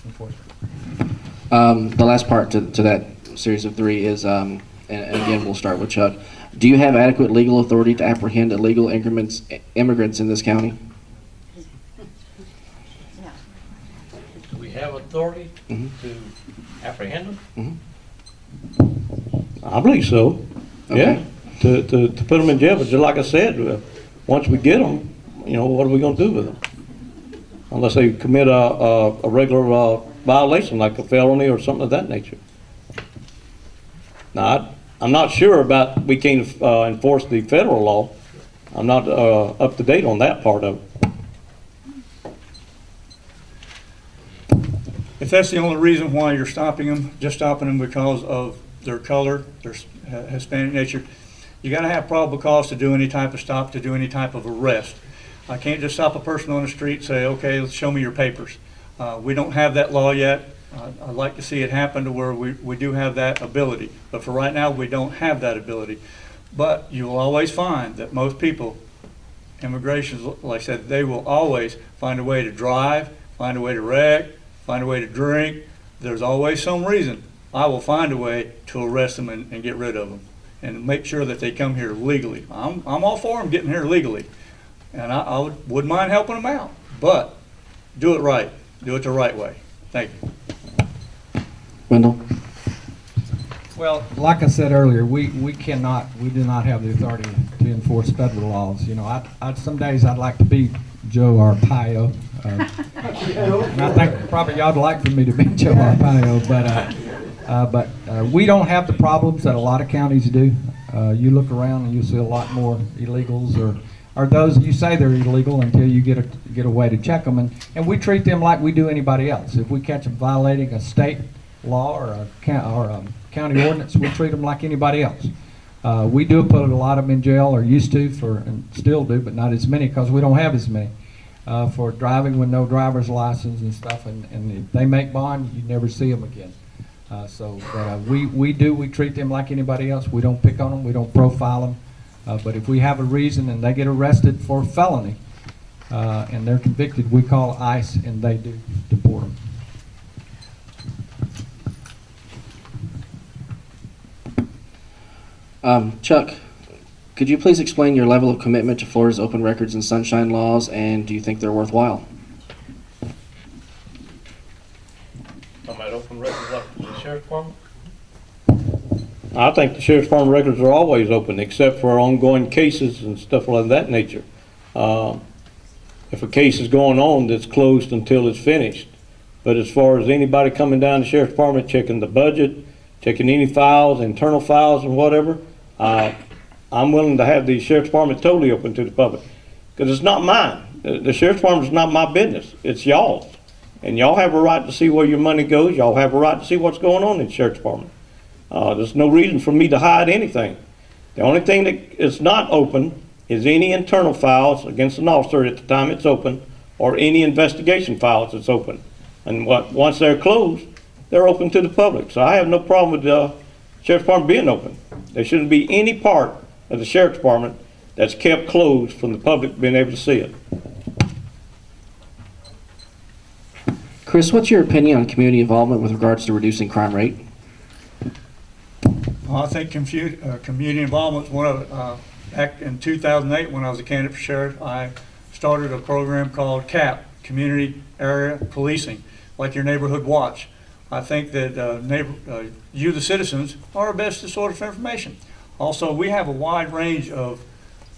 Enforcement. The last part to that series of three is, and again, we'll start with Chuck. Do you have adequate legal authority to apprehend illegal immigrants in this county? Do we have authority Mhm. to apprehend them? I believe so. Okay. Yeah, to put them in jail, but just like I said, once we get them, you know, what are we going to do with them? Unless they commit a regular violation, like a felony or something of that nature. Now, I'm not sure about we can't enforce the federal law. I'm not up to date on that part of it. If that's the only reason why you're stopping them, just stopping them because of their color, their Hispanic nature, you got to have probable cause to do any type of stop, to do any type of arrest. I can't just stop a person on the street and say, okay, let's show me your papers. We don't have that law yet. I'd like to see it happen to where we do have that ability. But for right now, we don't have that ability. But you will always find that most people immigration, like I said, they will always find a way to drive, find a way to wreck, find a way to drink. There's always some reason. I will find a way to arrest them and get rid of them and make sure that they come here legally. I'm all for them getting here legally, and I wouldn't mind helping them out, but do it right. Do it the right way. Thank you. Wendell? Well, like I said earlier, we do not have the authority to enforce federal laws. You know, some days I'd like to be Joe Arpaio. And I think probably y'all'd like for me to be Joe Arpaio, but we don't have the problems that a lot of counties do. You look around and you see a lot more illegals, or those you say they're illegal until you get a way to check them, and we treat them like we do anybody else. If we catch them violating a state law or a county ordinance, we treat them like anybody else. We do put a lot of them in jail, or used to, and still do, but not as many because we don't have as many, for driving with no driver's license and stuff, and if they make bond, you never see them again. We treat them like anybody else. We don't pick on them, we don't profile them, but if we have a reason and they get arrested for felony and they're convicted, we call ICE and they do deport them. Chuck, could you please explain your level of commitment to Florida's open records and sunshine laws, and do you think they're worthwhile? About open records like the sheriff's department? I think the sheriff's department records are always open, except for ongoing cases and stuff like that nature. If a case is going on, that's closed until it's finished. But as far as anybody coming down to the sheriff's department, checking the budget, checking any files, internal files and whatever, I'm willing to have the sheriff's department totally open to the public. Because it's not mine. The sheriff's department is not my business. It's y'all's. And y'all have a right to see where your money goes. Y'all have a right to see what's going on in the sheriff's department. There's no reason for me to hide anything. The only thing that is not open is any internal files against an officer at the time it's open, or any investigation files that's open. And once they're closed, they're open to the public. So I have no problem with the sheriff's department being open. There shouldn't be any part of the sheriff's department that's kept closed from the public being able to see it. Chris, what's your opinion on community involvement with regards to reducing crime rate? Well, I think community involvement is one of back in 2008 when I was a candidate for sheriff, I started a program called CAP, Community Area Policing, like your Neighborhood Watch. I think that you, the citizens, are our best source of information. Also, we have a wide range of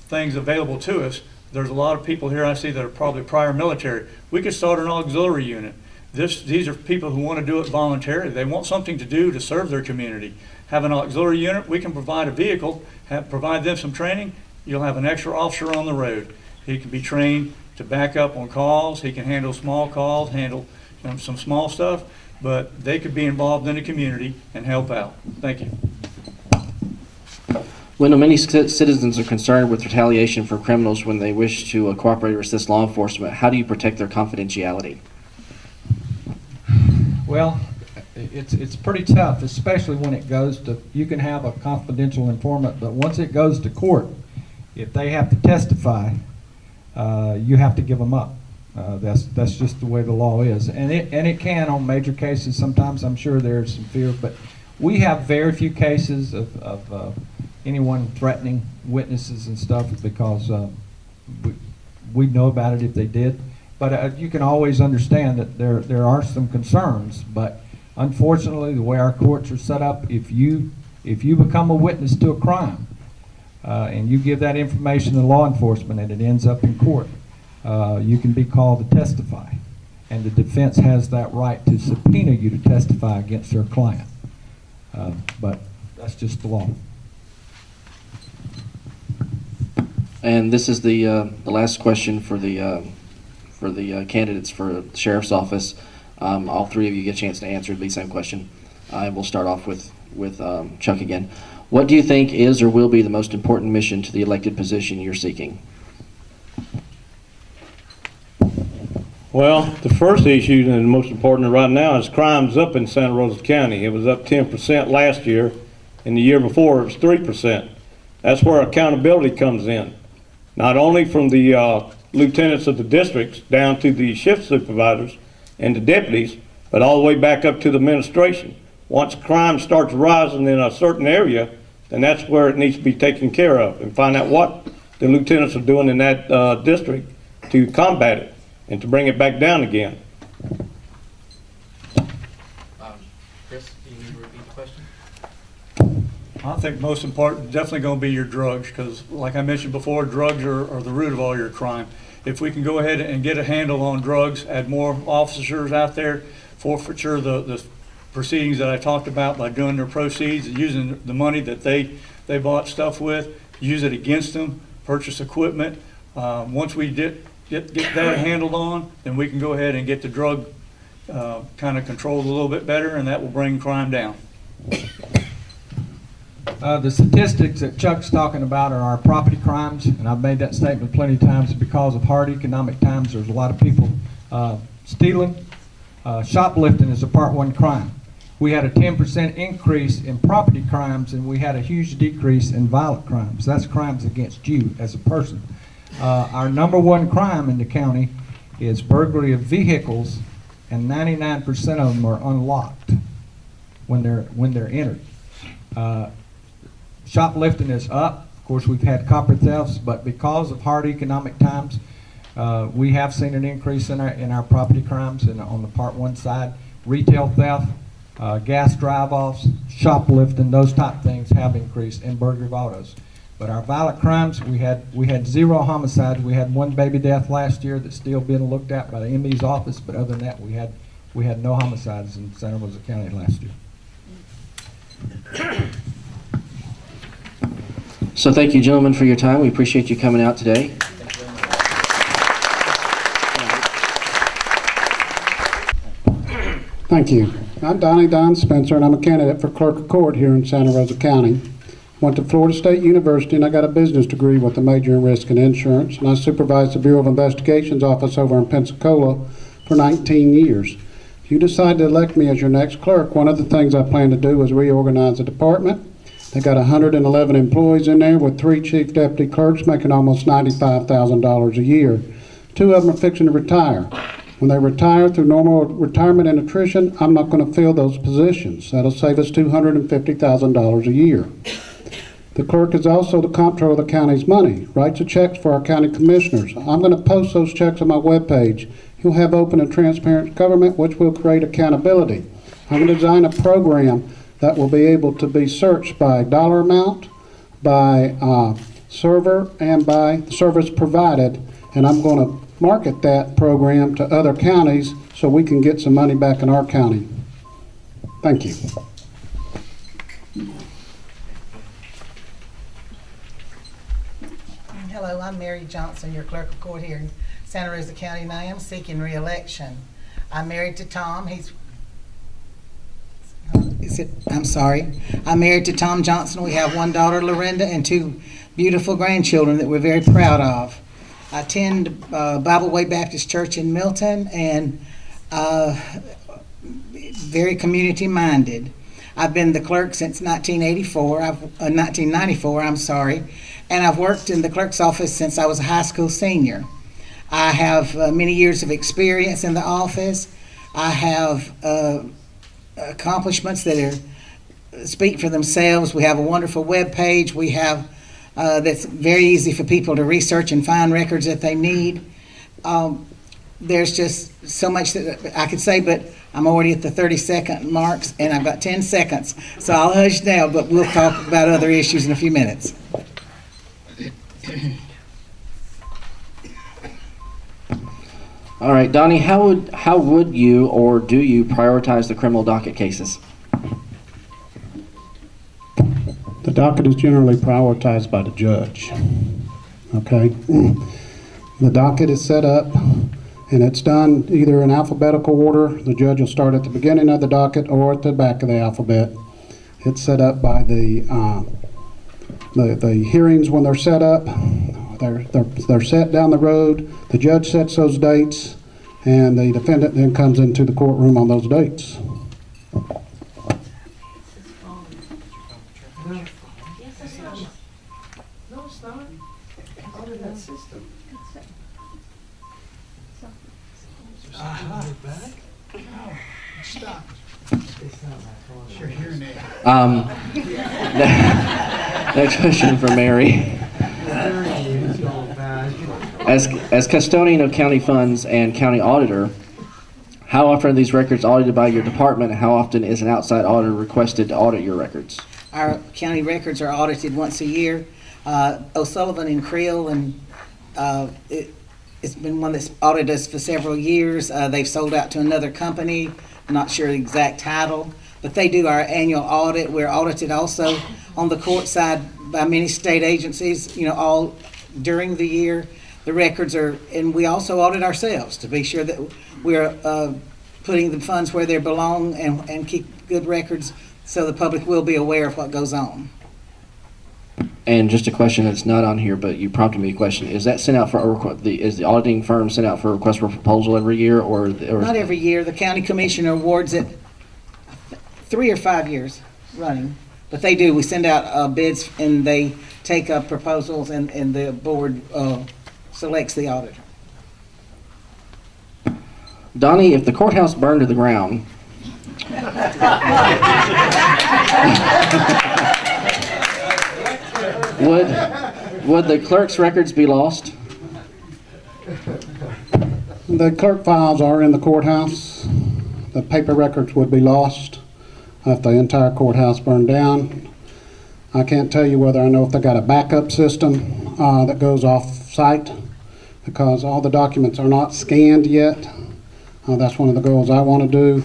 things available to us. There's a lot of people here I see that are probably prior military. We could start an auxiliary unit. These are people who want to do it voluntarily. They want something to do to serve their community. Have an auxiliary unit, we can provide a vehicle, provide them some training. You'll have an extra officer on the road. He can be trained to back up on calls. He can handle small calls, handle some small stuff, but they could be involved in the community and help out. Thank you. Wendell, many citizens are concerned with retaliation for criminals when they wish to cooperate or assist law enforcement. How do you protect their confidentiality? Well, it's pretty tough, especially when it goes to, you can have a confidential informant, but once it goes to court, if they have to testify, you have to give them up. That's just the way the law is, and it can on major cases. Sometimes I'm sure there's some fear, but we have very few cases of anyone threatening witnesses and stuff because we know about it if they did. But you can always understand that there are some concerns. But unfortunately, the way our courts are set up, if you become a witness to a crime and you give that information to law enforcement and it ends up in court, you can be called to testify, and the defense has that right to subpoena you to testify against their client. But that's just the law. And this is the last question for the candidates for the sheriff's office. All three of you get a chance to answer the same question. We'll start off with Chuck again. What do you think is or will be the most important mission to the elected position you're seeking? Well, the first issue and the most important right now is crime's up in Santa Rosa County. It was up 10% last year, and the year before it was 3%. That's where accountability comes in. not only from the lieutenants of the districts down to the shift supervisors and the deputies, but all the way back up to the administration. Once crime starts rising in a certain area, then that's where it needs to be taken care of, and find out what the lieutenants are doing in that district to combat it and to bring it back down again. Chris, do you need to repeat the question? I think most important, definitely going to be your drugs, because like I mentioned before, drugs are the root of all your crime. If we can go ahead and get a handle on drugs, add more officers out there, forfeiture the proceedings that I talked about by doing their proceeds, using the money that they bought stuff with, use it against them, purchase equipment. Once we get that handled on, then we can go ahead and get the drug kind of controlled a little bit better, and that will bring crime down. The statistics that Chuck's talking about are our property crimes, and I've made that statement plenty of times. Because of hard economic times, there's a lot of people stealing. Shoplifting is a Part 1 crime. We had a 10% increase in property crimes, and we had a huge decrease in violent crimes. That's crimes against you as a person. Our #1 crime in the county is burglary of vehicles, and 99% of them are unlocked when they're entered. Shoplifting is up. Of course, we've had copper thefts, but because of hard economic times, we have seen an increase in our property crimes and on the Part 1 side. Retail theft, gas drive-offs, shoplifting, those type things have increased, and burglary of autos. But our violent crimes, we had 0 homicides. We had 1 baby death last year that's still being looked at by the ME's office. But other than that, we had no homicides in Santa Rosa County last year. So thank you, gentlemen, for your time. We appreciate you coming out today. Thank you. I'm Donnie Don Spencer, and I'm a candidate for Clerk of Court here in Santa Rosa County. Went to Florida State University, and I got a business degree with a major in risk and insurance, and I supervised the Bureau of Investigations office over in Pensacola for 19 years. If you decide to elect me as your next clerk, one of the things I plan to do is reorganize the department. They got 111 employees in there with 3 chief deputy clerks making almost $95,000 a year. 2 of them are fixing to retire. When they retire through normal retirement and attrition, I'm not going to fill those positions. That'll save us $250,000 a year. The clerk is also the comptroller of the county's money, writes the checks for our county commissioners. I'm going to post those checks on my webpage. You'll have open and transparent government, which will create accountability. I'm going to design a program that will be able to be searched by dollar amount, by server, and by the service provided. And I'm going to market that program to other counties so we can get some money back in our county. Thank you. Hello, I'm Mary Johnson, your clerk of court here in Santa Rosa County, and I am seeking re-election. I'm married to Tom. I'm married to Tom Johnson. We have 1 daughter, Lorinda, and 2 beautiful grandchildren that we're very proud of. I attend Bible Way Baptist Church in Milton, and very community-minded. I've been the clerk since 1994, I'm sorry, and I've worked in the clerk's office since I was a high school senior. I have many years of experience in the office. I have accomplishments that speak for themselves. We have a wonderful web page. We have that's very easy for people to research and find records that they need. There's just so much that I could say, but I'm already at the 30-second marks, and I've got 10 seconds. So I'll hush now, but we'll talk about other issues in a few minutes. All right, Donnie, how would you or do you prioritize the criminal docket cases? The docket is generally prioritized by the judge. Okay? The docket is set up, and it's done either in alphabetical order. The judge will start at the beginning of the docket or at the back of the alphabet. It's set up by the hearings when they're set up. They're set down the road. The judge sets those dates, and the defendant then comes into the courtroom on those dates. Your hearing aid. Next question for Mary. As custodian of county funds and county auditor, how often are these records audited by your department, and how often is an outside auditor requested to audit your records? Our county records are audited once a year. O'Sullivan and Creel, and it's been one that's audited us for several years. They've sold out to another company. I'm not sure the exact title, but they do our annual audit. We're audited also on the court side by many state agencies, all during the year. The records are, and we also audit ourselves to be sure that we're putting the funds where they belong and keep good records so the public will be aware of what goes on. And just a question that's not on here, but you prompted me a question. Is that sent out for is the auditing firm sent out for a request for proposal every year, or not every year? The county commissioner awards it 3 or 5 years running, but they do. We send out bids, and they take up proposals, and the board selects the auditor. Donnie, if the courthouse burned to the ground, would the clerk's records be lost? The clerk files are in the courthouse. The paper records would be lost if the entire courthouse burned down. I can't tell you whether I know if they got a backup system that goes off site, because all the documents are not scanned yet. That's one of the goals I want to do,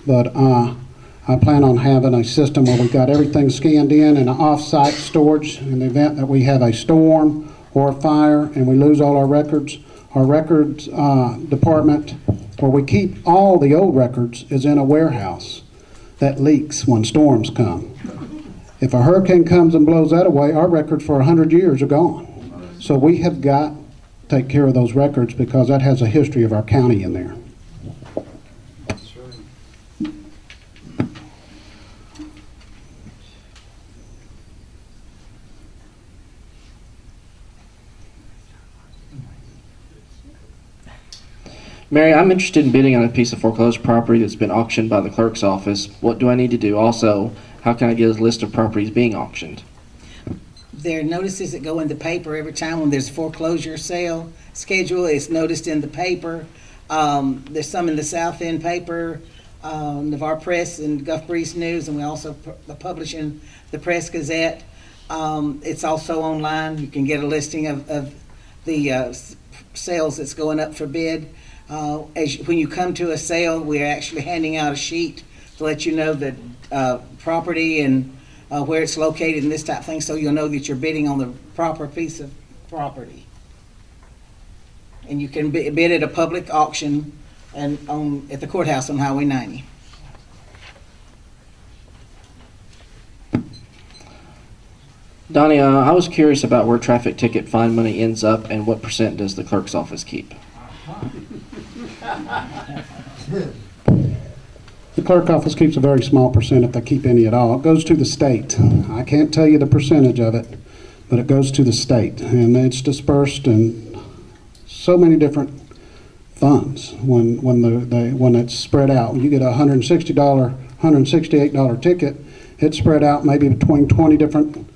but I plan on having a system where we've got everything scanned in an off-site storage in the event that we have a storm or a fire and we lose all our records. Our records department, where we keep all the old records, is in a warehouse that leaks when storms come. If a hurricane comes and blows that away, our records for 100 years are gone. So we have got to take care of those records because that has a history of our county in there. Mary, I'm interested in bidding on a piece of foreclosed property that's been auctioned by the clerk's office. What do I need to do? Also, how can I get a list of properties being auctioned? There are notices that go in the paper every time when there's a foreclosure sale schedule. It's noticed in the paper. There's some in the South End paper, Navarre Press and Gulf Breeze News, and we also publish in the Press Gazette. It's also online. You can get a listing of the sales that's going up for bid. When you come to a sale, we're actually handing out a sheet to let you know the property and where it's located and this type of thing, so you'll know that you're bidding on the proper piece of property. And you can bid at a public auction and at the courthouse on Highway 90. Donnie, I was curious about where traffic ticket fine money ends up and what % does the clerk's office keep? The clerk office keeps a very small percent, if they keep any at all. It goes to the state. I can't tell you the percentage of it, but it goes to the state, and it's dispersed in so many different funds. When it's spread out, you get a $160, $168 ticket. It's spread out maybe between 20 different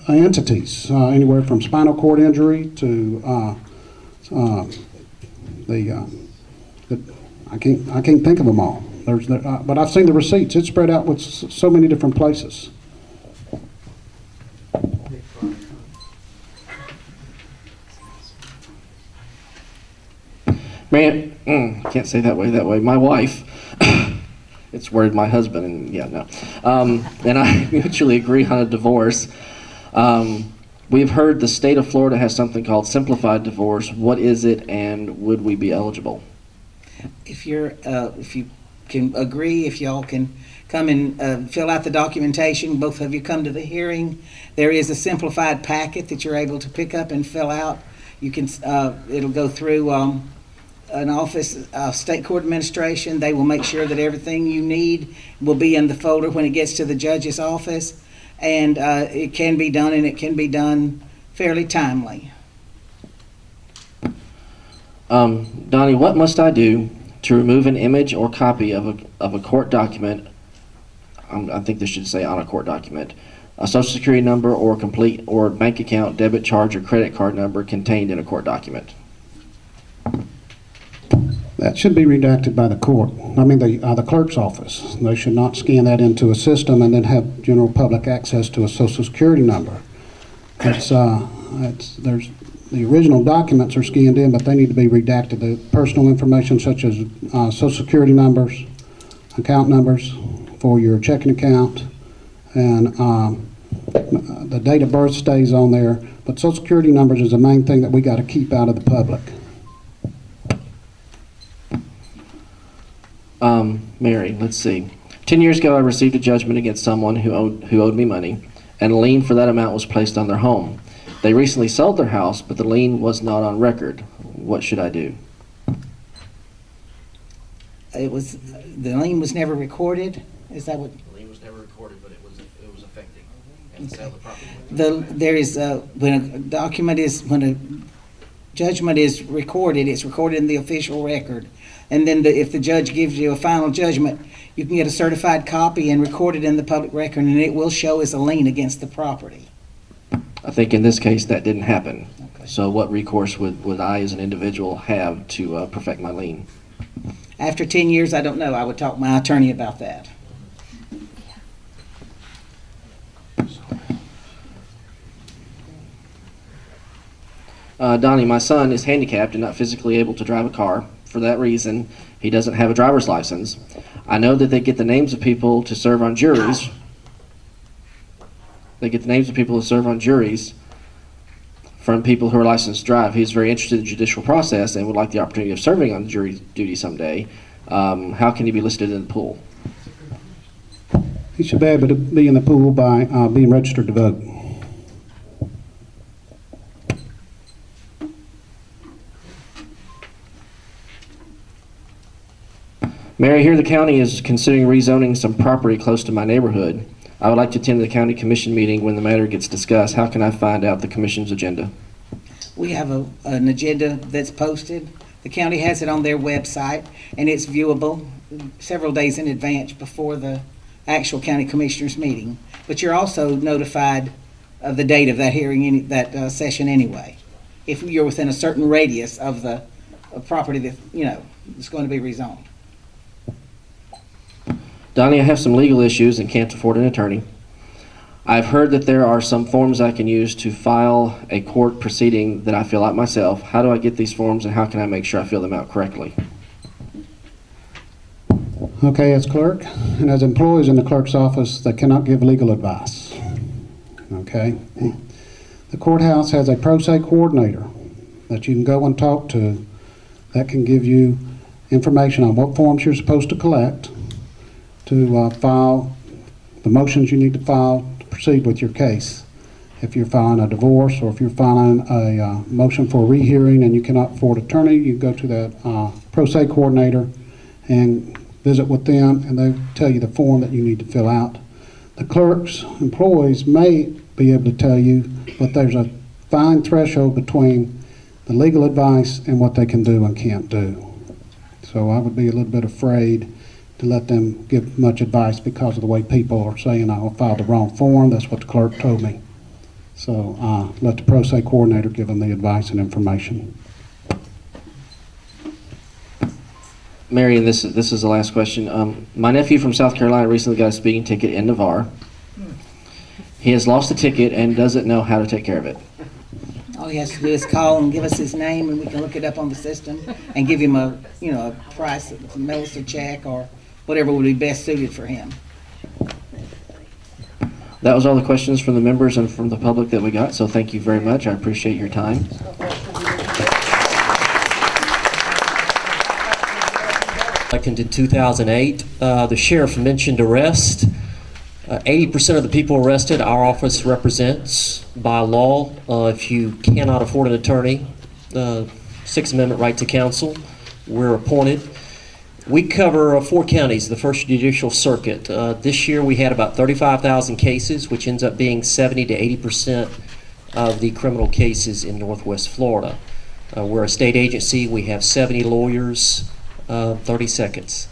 entities, anywhere from spinal cord injury to I can't think of them all. But I've seen the receipts. It's spread out with so many different places. Man, can't say that way. My wife, it's worded my husband, and yeah, no. And I mutually agree on a divorce. We've heard the state of Florida has something called simplified divorce. What is it, and would we be eligible? If you can agree, if y'all can come and fill out the documentation, both of you come to the hearing. There is a simplified packet that you're able to pick up and fill out. You can, it'll go through an office of state court administration. They will make sure that everything you need will be in the folder when it gets to the judge's office. And it can be done, and it can be done fairly timely. Donnie, what must I do to remove an image or copy of a court document? I think this should say on a court document. A social security number or complete or bank account, debit charge, or credit card number contained in a court document. That should be redacted by the court. I mean, the clerk's office. They should not scan that into a system and then have general public access to a social security number. The original documents are scanned in, but they need to be redacted. The personal information such as social security numbers, account numbers for your checking account, and the date of birth stays on there. But social security numbers is the main thing that we got to keep out of the public. Mary, let's see. 10 years ago, I received a judgment against someone who owed me money, and a lien for that amount was placed on their home. They recently sold their house, but the lien was not on record. What should I do? The lien was never recorded. Is that what? The lien was never recorded, but it was affecting and the sale of the property. When a judgment is recorded, it's recorded in the official record. And then if the judge gives you a final judgment, you can get a certified copy and record it in the public record, and it will show as a lien against the property. I think in this case that didn't happen. Okay. So what recourse would I as an individual have to perfect my lien? After 10 years, I don't know. I would talk to my attorney about that. Donnie, my son is handicapped and not physically able to drive a car. For that reason, he doesn't have a driver's license. I know that they get the names of people to serve on juries. They get the names of people to serve on juries from people who are licensed to drive. He's very interested in the judicial process and would like the opportunity of serving on jury duty someday. How can he be listed in the pool? He should be able to be in the pool by being registered to vote. Mary, here the county is considering rezoning some property close to my neighborhood. I would like to attend the county commission meeting when the matter gets discussed. How can I find out the commission's agenda? We have an agenda that's posted. The county has it on their website, and it's viewable several days in advance before the actual county commissioners meeting. But you're also notified of the date of that hearing, that session anyway, if you're within a certain radius of the property that, is going to be rezoned. Donnie, I have some legal issues and can't afford an attorney. I've heard that there are some forms I can use to file a court proceeding that I fill out myself. How do I get these forms, and how can I make sure I fill them out correctly? Okay, as clerk and as employees in the clerk's office, they cannot give legal advice. Okay? The courthouse has a pro se coordinator that you can go and talk to that can give you information on what forms you're supposed to collect, to file the motions you need to file to proceed with your case. If you're filing a divorce or if you're filing a motion for a rehearing and you cannot afford an attorney, you go to that pro se coordinator and visit with them, and they tell you the form that you need to fill out. The clerk's employees may be able to tell you, but there's a fine threshold between the legal advice and what they can do and can't do. So I would be a little bit afraid to let them give much advice because of the way people are saying, I filed the wrong form. That's what the clerk told me. So let the pro se coordinator give them the advice and information. Mary, and this is the last question. My nephew from South Carolina recently got a speeding ticket in Navarre. He has lost the ticket and doesn't know how to take care of it. All he has to do is call and give us his name, and we can look it up on the system and give him a price, mail us a check or whatever would be best suited for him. That was all the questions from the members and from the public that we got, so thank you very much. I appreciate your time. Elected in 2008, the sheriff mentioned arrest. 80% of the people arrested our office represents by law. If you cannot afford an attorney, Sixth Amendment right to counsel, we're appointed. We cover 4 counties, the First Judicial Circuit. This year we had about 35,000 cases, which ends up being 70 to 80% of the criminal cases in Northwest Florida. We're a state agency. We have 70 lawyers, 30 seconds,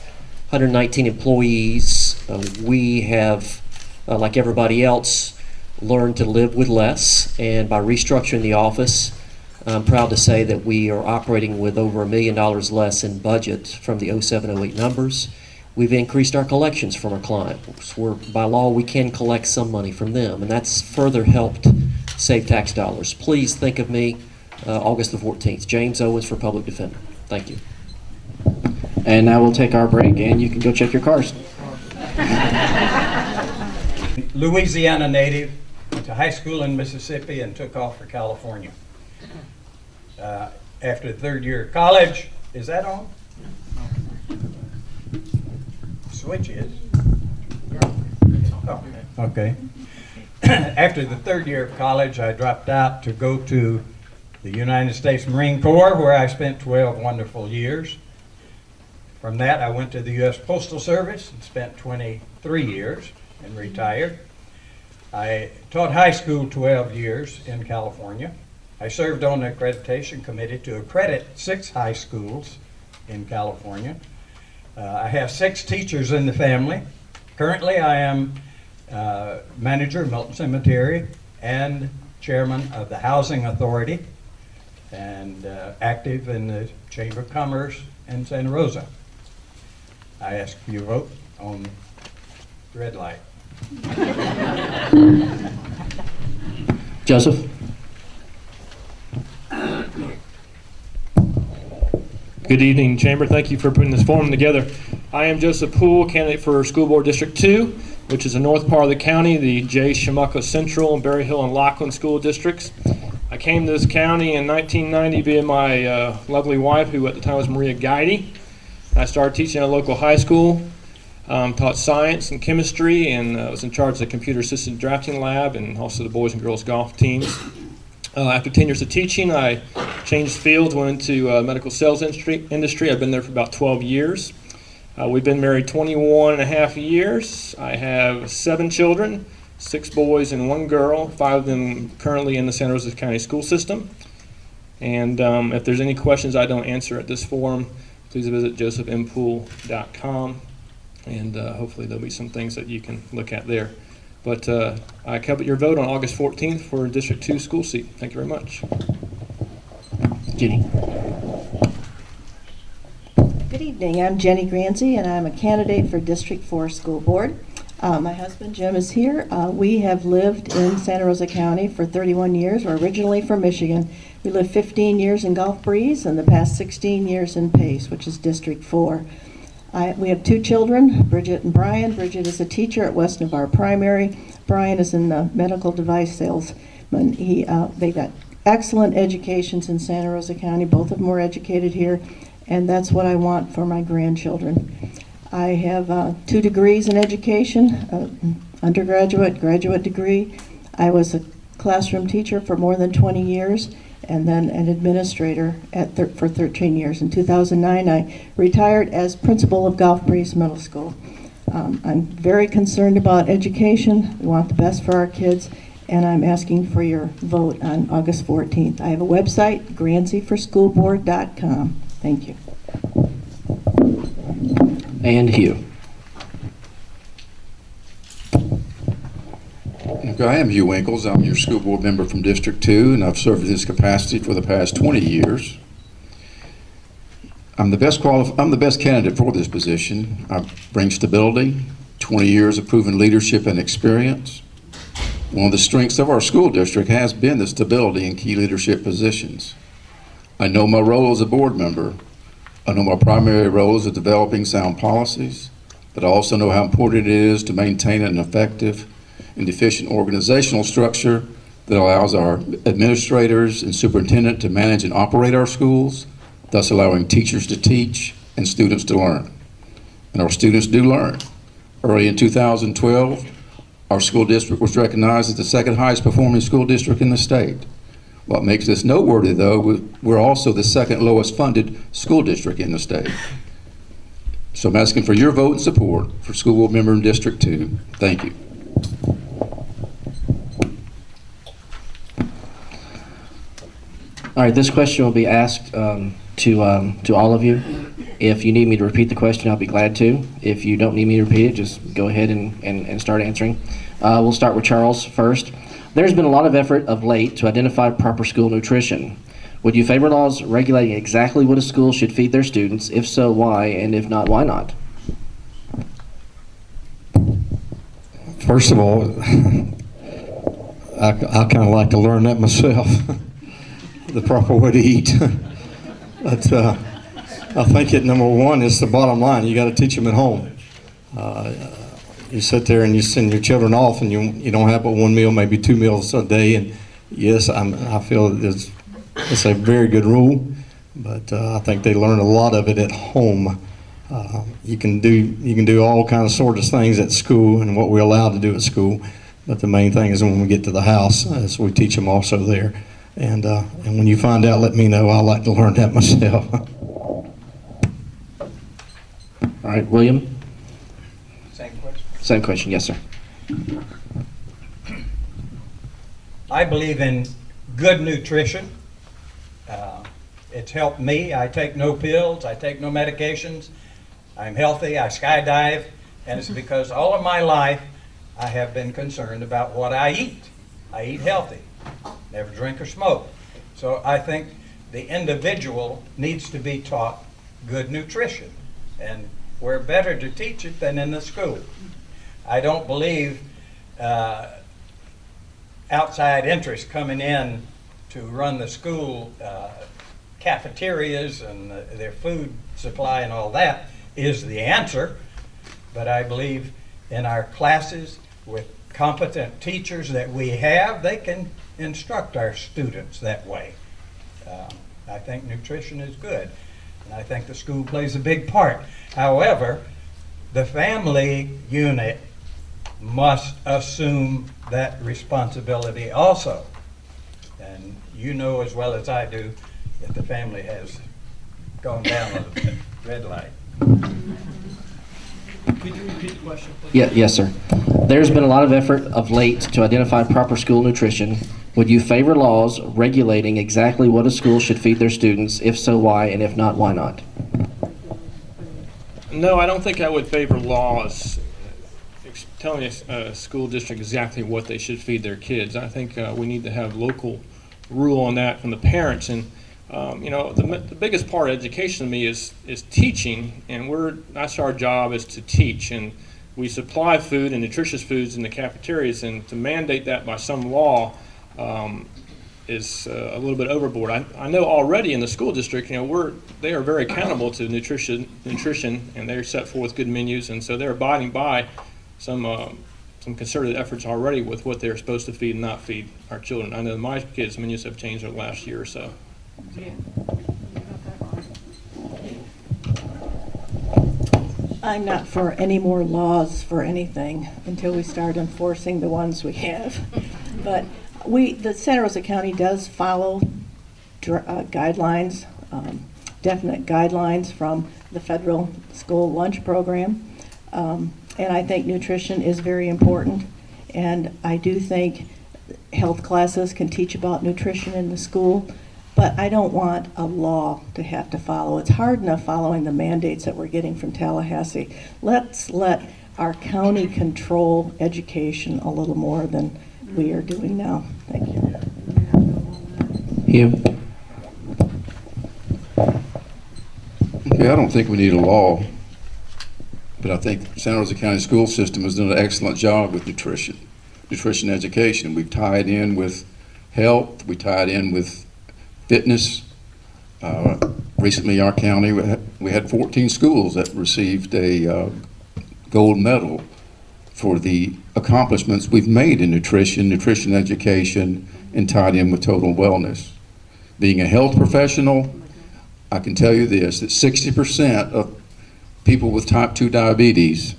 119 employees. We have, like everybody else, learned to live with less, and by restructuring the office, I'm proud to say that we are operating with over $1 million less in budget from the 07-08 numbers. We've increased our collections from our clients. By law, we can collect some money from them, and that's further helped save tax dollars. Please think of me August the 14th. James Owens for Public Defender. Thank you. And now we'll take our break, and you can go check your cars. Louisiana native, went to high school in Mississippi and took off for California. After the third year of college, is that on? Switch is. Oh, okay. After the third year of college, I dropped out to go to the United States Marine Corps, where I spent 12 wonderful years. From that, I went to the U.S. Postal Service and spent 23 years and retired. I taught high school 12 years in California. I served on the accreditation committee to accredit 6 high schools in California. I have 6 teachers in the family. Currently, I am manager of Milton Cemetery and chairman of the Housing Authority, and active in the Chamber of Commerce in Santa Rosa. I ask you to vote on the red light. Joseph? Good evening, Chamber. Thank you for putting this forum together. I am Joseph Poole, candidate for School Board District 2, which is the north part of the county, the J. Shamucka Central, Berry Hill, and Lockland school districts. I came to this county in 1990 via my lovely wife, who at the time was Maria Guidey. I started teaching at a local high school, taught science and chemistry, and was in charge of the computer-assisted drafting lab and also the boys and girls golf teams. After 10 years of teaching, I changed fields, went into medical sales industry. I've been there for about 12 years. We've been married 21 and a half years. I have 7 children, 6 boys and 1 girl, 5 of them currently in the Santa Rosa County school system. And if there's any questions I don't answer at this forum, please visit josephmpoole.com, and hopefully there'll be some things that you can look at there. But I covet your vote on August 14th for District 2 school seat. Thank you very much. Jenny? Good evening. I'm Jenny Granzi, and I'm a candidate for District 4 School Board. My husband Jim is here. We have lived in Santa Rosa County for 31 years. We're originally from Michigan. We lived 15 years in Gulf Breeze and the past 16 years in Pace, which is District 4. We have 2 children, Bridget and Brian. Bridget is a teacher at West Navarre Primary. Brian is in the medical device salesman. They got excellent educations in Santa Rosa County. Both of them were educated here, and that's what I want for my grandchildren. I have 2 degrees in education, undergraduate, graduate degree. I was a classroom teacher for more than 20 years, and then an administrator for 13 years. In 2009, I retired as principal of Gulf Breeze Middle School. I'm very concerned about education. We want the best for our kids, and I'm asking for your vote on August 14th. I have a website, grancyforschoolboard.com. Thank you. And Hugh. Okay, I am Hugh Winkles. I'm your school board member from District 2, and I've served in this capacity for the past 20 years. I'm the best candidate for this position. I bring stability, 20 years of proven leadership and experience. One of the strengths of our school district has been the stability in key leadership positions. I know my role as a board member. I know my primary role is developing sound policies, but I also know how important it is to maintain an effective and efficient organizational structure that allows our administrators and superintendent to manage and operate our schools, thus allowing teachers to teach and students to learn. And our students do learn. Early in 2012, our school district was recognized as the 2nd highest performing school district in the state. What makes this noteworthy, though, we're also the 2nd lowest funded school district in the state. So I'm asking for your vote and support for school board member in District 2. Thank you. All right, this question will be asked to all of you. If you need me to repeat the question, I'll be glad to. If you don't need me to repeat it, just go ahead and start answering. We'll start with Charles first. There's been a lot of effort of late to identify proper school nutrition. Would you favor laws regulating exactly what a school should feed their students? If so, why? And if not, why not? First of all, I kind of like to learn that myself, the proper way to eat. But I think at number one is the bottom line. You got to teach them at home. You sit there and you send your children off, and you don't have but one meal, maybe 2 meals a day. And yes, I feel that it's a very good rule, but I think they learn a lot of it at home. You can do all kinds of sorts of things at school and what we're allowed to do at school, but the main thing is when we get to the house, as we teach them also there. And when you find out, let me know. I like to learn that myself. All right, William? Same question. Same question, yes, sir. I believe in good nutrition. It's helped me. I take no pills. I take no medications. I'm healthy. I skydive. And it's because all of my life I have been concerned about what I eat. I eat healthy. Never drink or smoke. So I think the individual needs to be taught good nutrition. And we're better to teach it than in the school. I don't believe outside interests coming in to run the school cafeterias and their food supply and all that is the answer. But I believe in our classes with competent teachers that we have, they can instruct our students that way. I think nutrition is good, and I think the school plays a big part. However, the family unit must assume that responsibility also. And you know as well as I do that the family has gone down a red light. Could you repeat the question, please? Yes, sir. There's been a lot of effort of late to identify proper school nutrition. Would you favor laws regulating exactly what a school should feed their students? If so, why? And if not, why not? No, I don't think I would favor laws telling a school district exactly what they should feed their kids. I think we need to have local rule on that from the parents. And you know, the biggest part of education to me is teaching, and that's our job, is to teach. And we supply food and nutritious foods in the cafeterias, and to mandate that by some law is a little bit overboard. I know already in the school district, you know, they are very accountable to nutrition, and they set forth good menus, and so they're abiding by some concerted efforts already with what they're supposed to feed and not feed our children. I know my kids' menus have changed over the last year or so. I'm not for any more laws for anything until we start enforcing the ones we have. But the Santa Rosa County does follow guidelines, definite guidelines from the federal school lunch program. And I think nutrition is very important. And I do think health classes can teach about nutrition in the school. But I don't want a law to have to follow. It's hard enough following the mandates that we're getting from Tallahassee. Let's let our county control education a little more than we are doing now. Thank you. Hugh? Okay, I don't think we need a law, but I think Santa Rosa County school system has done an excellent job with nutrition education. We've tied in with health, we tied in with fitness. Recently, our county, we had 14 schools that received a gold medal for the accomplishments we've made in nutrition education, and tied in with total wellness. Being a health professional, I can tell you this, that 60% of people with type 2 diabetes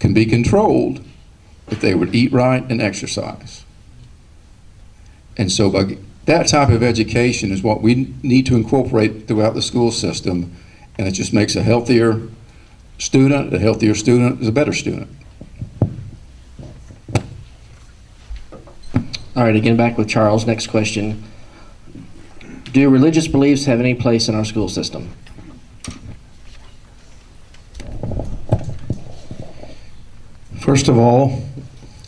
can be controlled if they would eat right and exercise. And so by that type of education is what we need to incorporate throughout the school system, and it just makes a healthier student. A healthier student is a better student. All right, again, back with Charles. Next question. Do religious beliefs have any place in our school system? First of all,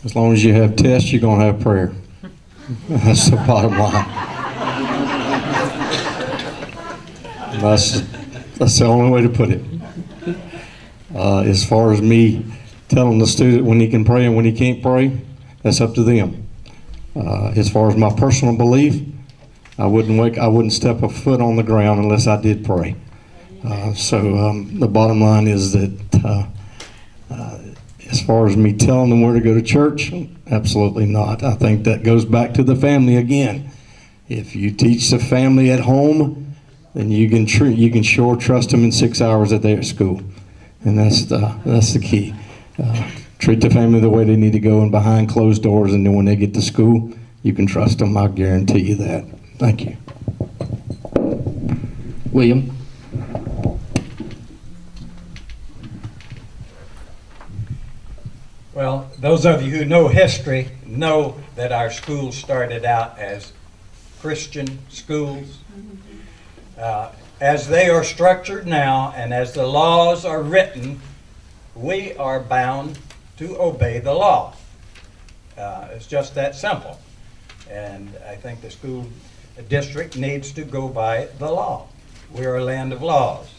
as long as you have tests, you're going to have prayer. That's the bottom line. That's the only way to put it. As far as me telling the student when he can pray and when he can't pray, that's up to them. As far as my personal belief, I wouldn't step a foot on the ground unless I did pray. The bottom line is that as far as me telling them where to go to church, absolutely not. I think that goes back to the family again. If you teach the family at home, then you can sure trust them in 6 hours that they're at school, and that's the key. Treat the family the way they need to go and behind closed doors, and then when they get to school, you can trust them. I guarantee you that. Thank you. William? Well, those of you who know history know that our schools started out as Christian schools. As they are structured now and as the laws are written, we are bound to obey the law. It's just that simple. And I think the school district needs to go by the law. We're a land of laws.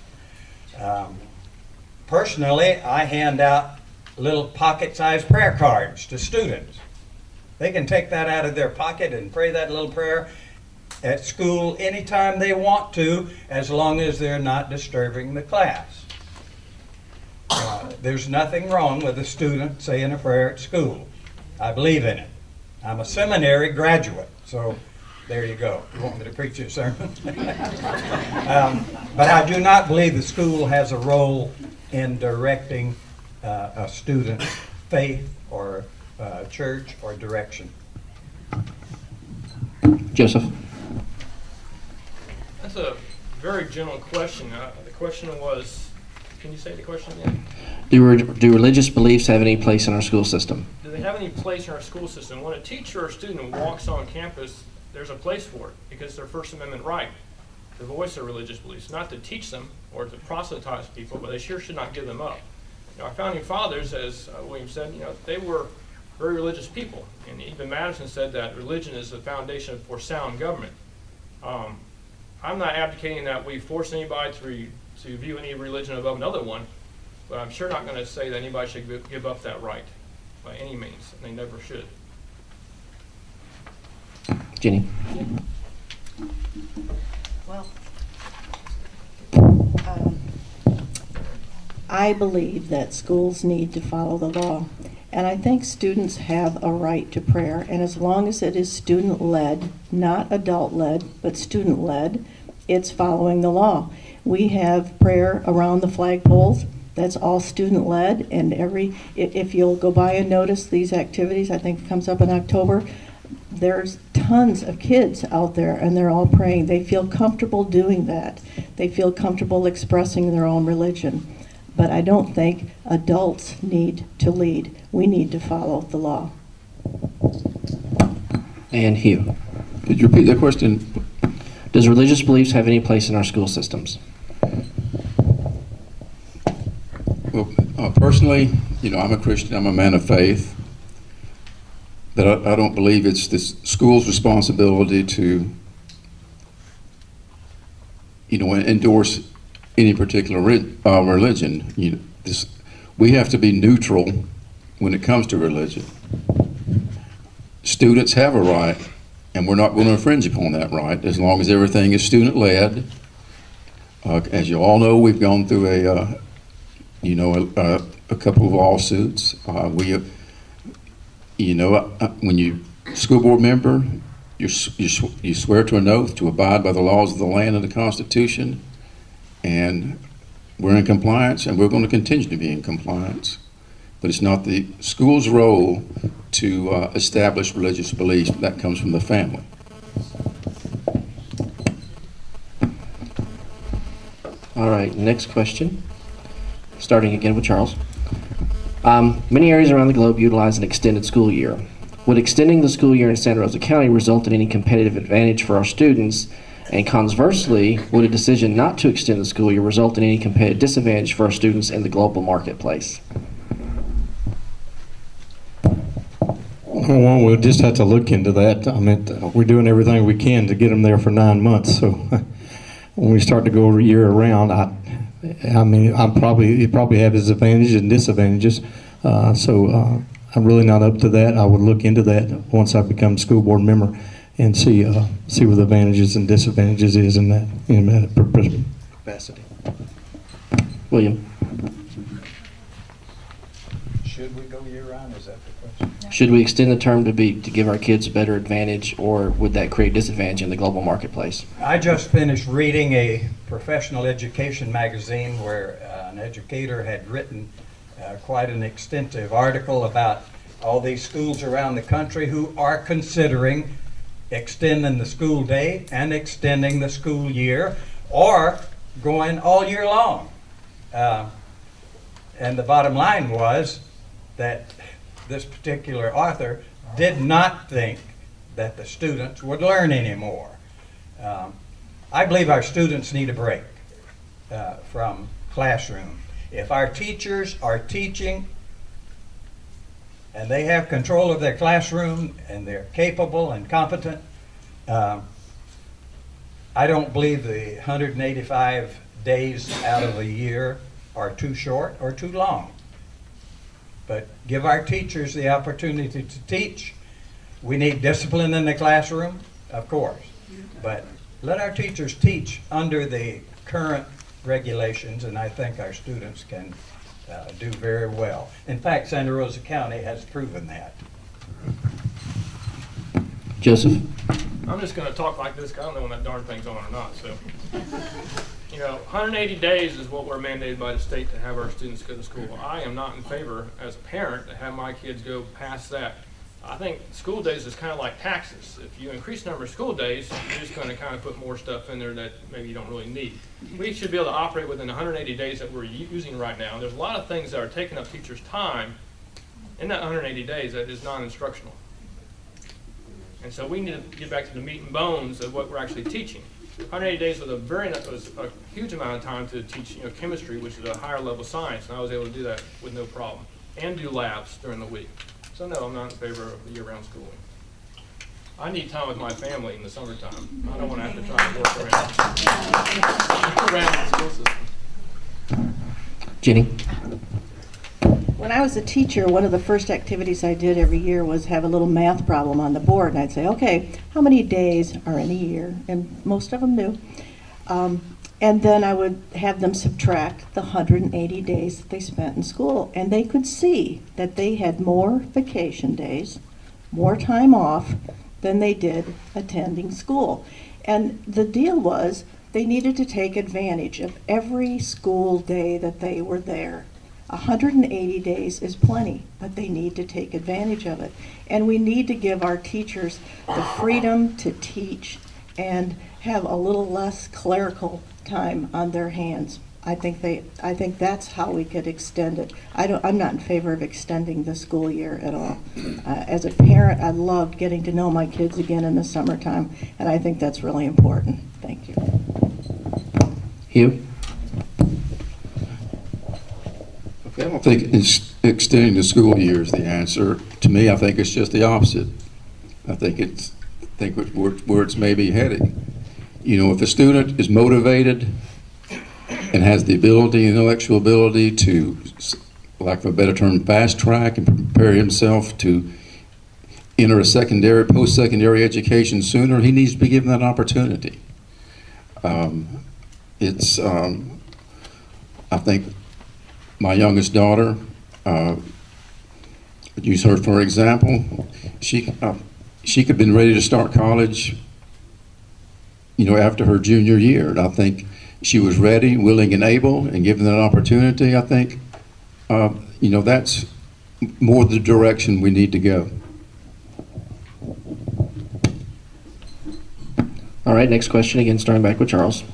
Personally, I hand out little pocket-sized prayer cards to students. They can take that out of their pocket and pray that little prayer at school anytime they want to, as long as they're not disturbing the class. There's nothing wrong with a student saying a prayer at school. I believe in it. I'm a seminary graduate, so there you go. You want me to preach your sermon? But I do not believe the school has a role in directing a student's faith or church or direction. Joseph? That's a very general question. The question was, can you say the question again? Do religious beliefs have any place in our school system? Do they have any place in our school system? When a teacher or student walks on campus, there's a place for it because it's their First Amendment right to voice their religious beliefs, not to teach them or to proselytize people, but they sure should not give them up. Our founding fathers, as William said, they were very religious people, and even Madison said that religion is the foundation for sound government. I'm not advocating that we force anybody to view any religion above another one, but I'm sure not going to say that anybody should give up that right by any means, and they never should. Jenny? Well, I believe that schools need to follow the law, and I think students have a right to prayer, and as long as it is student-led, not adult-led, but student-led, it's following the law. We have prayer around the flagpoles. That's all student-led, and if you'll go by and notice these activities, I think it comes up in October, there's tons of kids out there, and they're all praying. They feel comfortable doing that. They feel comfortable expressing their own religion. But I don't think adults need to lead. We need to follow the law. And Hugh? Could you repeat the question? Does religious beliefs have any place in our school systems? Well, personally, I'm a Christian, I'm a man of faith, but I don't believe it's the school's responsibility to, endorse any particular religion. We have to be neutral when it comes to religion. Students have a right, and we're not going to infringe upon that right as long as everything is student-led. As you all know, we've gone through a couple of lawsuits. When you school board member, you swear to an oath to abide by the laws of the land and the Constitution, and we're in compliance, and we're going to continue to be in compliance. But it's not the school's role to establish religious beliefs. That comes from the family. All right, next question. Starting again with Charles. Many areas around the globe utilize an extended school year. Would extending the school year in Santa Rosa County result in any competitive advantage for our students And conversely, would a decision not to extend the school year result in any competitive disadvantage for our students in the global marketplace? Well, we'll just have to look into that. I mean, we're doing everything we can to get them there for 9 months. So when we start to go year around, I mean, it probably have its advantages and disadvantages. I'm really not up to that. I would look into that once I become a school board member and see what the advantages and disadvantages is in that capacity. William? Should we go year-round, is that the question? Should we extend the term to give our kids a better advantage, or would that create disadvantage in the global marketplace? I just finished reading a professional education magazine where an educator had written quite an extensive article about all these schools around the country who are considering extending the school day and extending the school year, or going all year long. And the bottom line was that this particular author did not think that the students would learn anymore. I believe our students need a break from classroom. If our teachers are teaching and they have control of their classroom and they're capable and competent, I don't believe the 185 days out of a year are too short or too long. But give our teachers the opportunity to teach. We need discipline in the classroom, of course, but let our teachers teach under the current regulations, and I think our students can do very well. In fact, Santa Rosa County has proven that. Joseph? I'm just going to talk like this because I don't know when that darn thing's on or not. So, 180 days is what we're mandated by the state to have our students go to school. I am not in favor, as a parent, to have my kids go past that. I think school days is kind of like taxes. If you increase the number of school days, you're just going to kind of put more stuff in there that maybe you don't really need. We should be able to operate within 180 days that we're using right now. There's a lot of things that are taking up teachers' time in that 180 days that is non-instructional. And so we need to get back to the meat and bones of what we're actually teaching. 180 days was a huge amount of time to teach chemistry, which is a higher level science, and I was able to do that with no problem, and do labs during the week. So no, I'm not in favor of year-round schooling. I need time with my family in the summertime. I don't want to have to try to work around the school system. Jenny? When I was a teacher, one of the first activities I did every year was have a little math problem on the board, and I'd say, okay, how many days are in a year? And most of them knew. And then I would have them subtract the 180 days that they spent in school, and they could see that they had more vacation days, more time off than they did attending school. And the deal was they needed to take advantage of every school day that they were there. 180 days is plenty, but they need to take advantage of it. And we need to give our teachers the freedom to teach and have a little less clerical time on their hands. I think that's how we could extend it. I'm not in favor of extending the school year at all. As a parent, I loved getting to know my kids again in the summertime, and I think that's really important. Thank you. Hugh? I don't think extending the school year is the answer. To me, I think it's just the opposite. I think where it's maybe heading. If a student is motivated and has the ability, intellectual ability to, for lack of a better term, fast track and prepare himself to enter a post-secondary education sooner, he needs to be given that opportunity. I think my youngest daughter, use her for example, she could have been ready to start college, after her junior year. And I think she was ready, willing, and able, and given that opportunity, I think, that's more the direction we need to go. All right, next question, again starting back with Charles.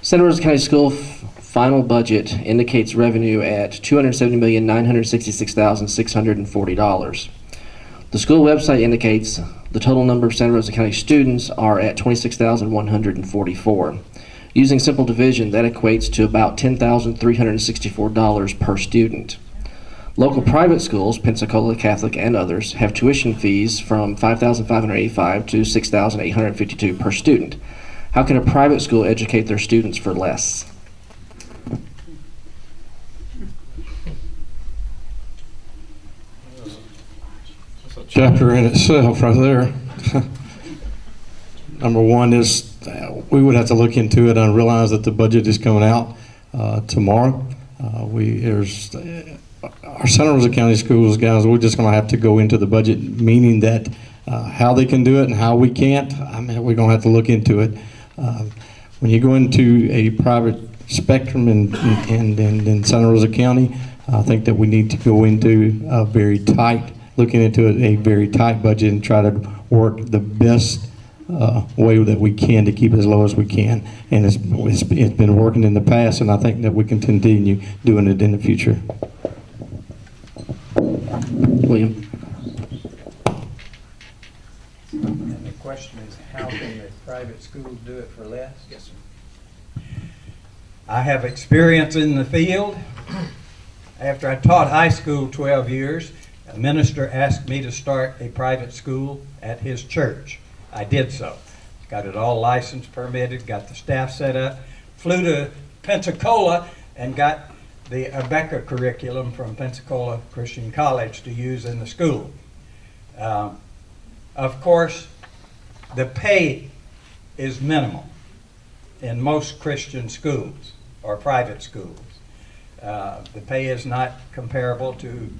Santa Rosa County School final budget indicates revenue at $270,966,640. The school website indicates The total number of Santa Rosa County students are at 26,144. Using simple division, that equates to about $10,364 per student. Local private schools, Pensacola Catholic and others, have tuition fees from $5,585 to $6,852 per student. How can a private school educate their students for less? Chapter in itself right there. Number one is we would have to look into it and realize that the budget is coming out tomorrow. Our Santa Rosa County schools, guys, we're just going to have to go into the budget, meaning that how they can do it and how we can't, I mean, we're going to have to look into it. When you go into a private spectrum in Santa Rosa County, I think that we need to go into a very tight, looking into a very tight budget and try to work the best way that we can to keep it as low as we can. And it's been working in the past, and I think that we can continue doing it in the future. William? And the question is, how can the private schools do it for less? Yes, sir. I have experience in the field. After I taught high school 12 years, a minister asked me to start a private school at his church. I did so. Got it all licensed, permitted, got the staff set up, flew to Pensacola and got the Abeka curriculum from Pensacola Christian College to use in the school. Of course, the pay is minimal in most Christian schools or private schools. The pay is not comparable to